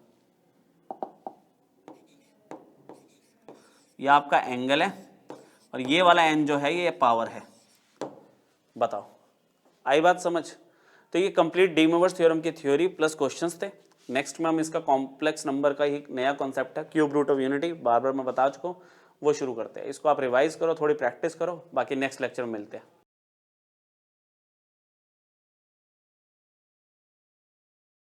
ये आपका एंगल है और ये वाला n जो है ये पावर है। बताओ आई बात समझ? तो ये कंप्लीट डी मोवर्स थ्योरम की थ्योरी प्लस क्वेश्चंस थे। नेक्स्ट में हम इसका कॉम्प्लेक्स नंबर का ही नया कॉन्सेप्ट है क्यूब रूट ऑफ यूनिटी, बार बार मैं बता चुका हूँ, वो शुरू करते हैं। इसको आप रिवाइज करो, थोड़ी प्रैक्टिस करो, बाकी नेक्स्ट लेक्चर में मिलते हैं।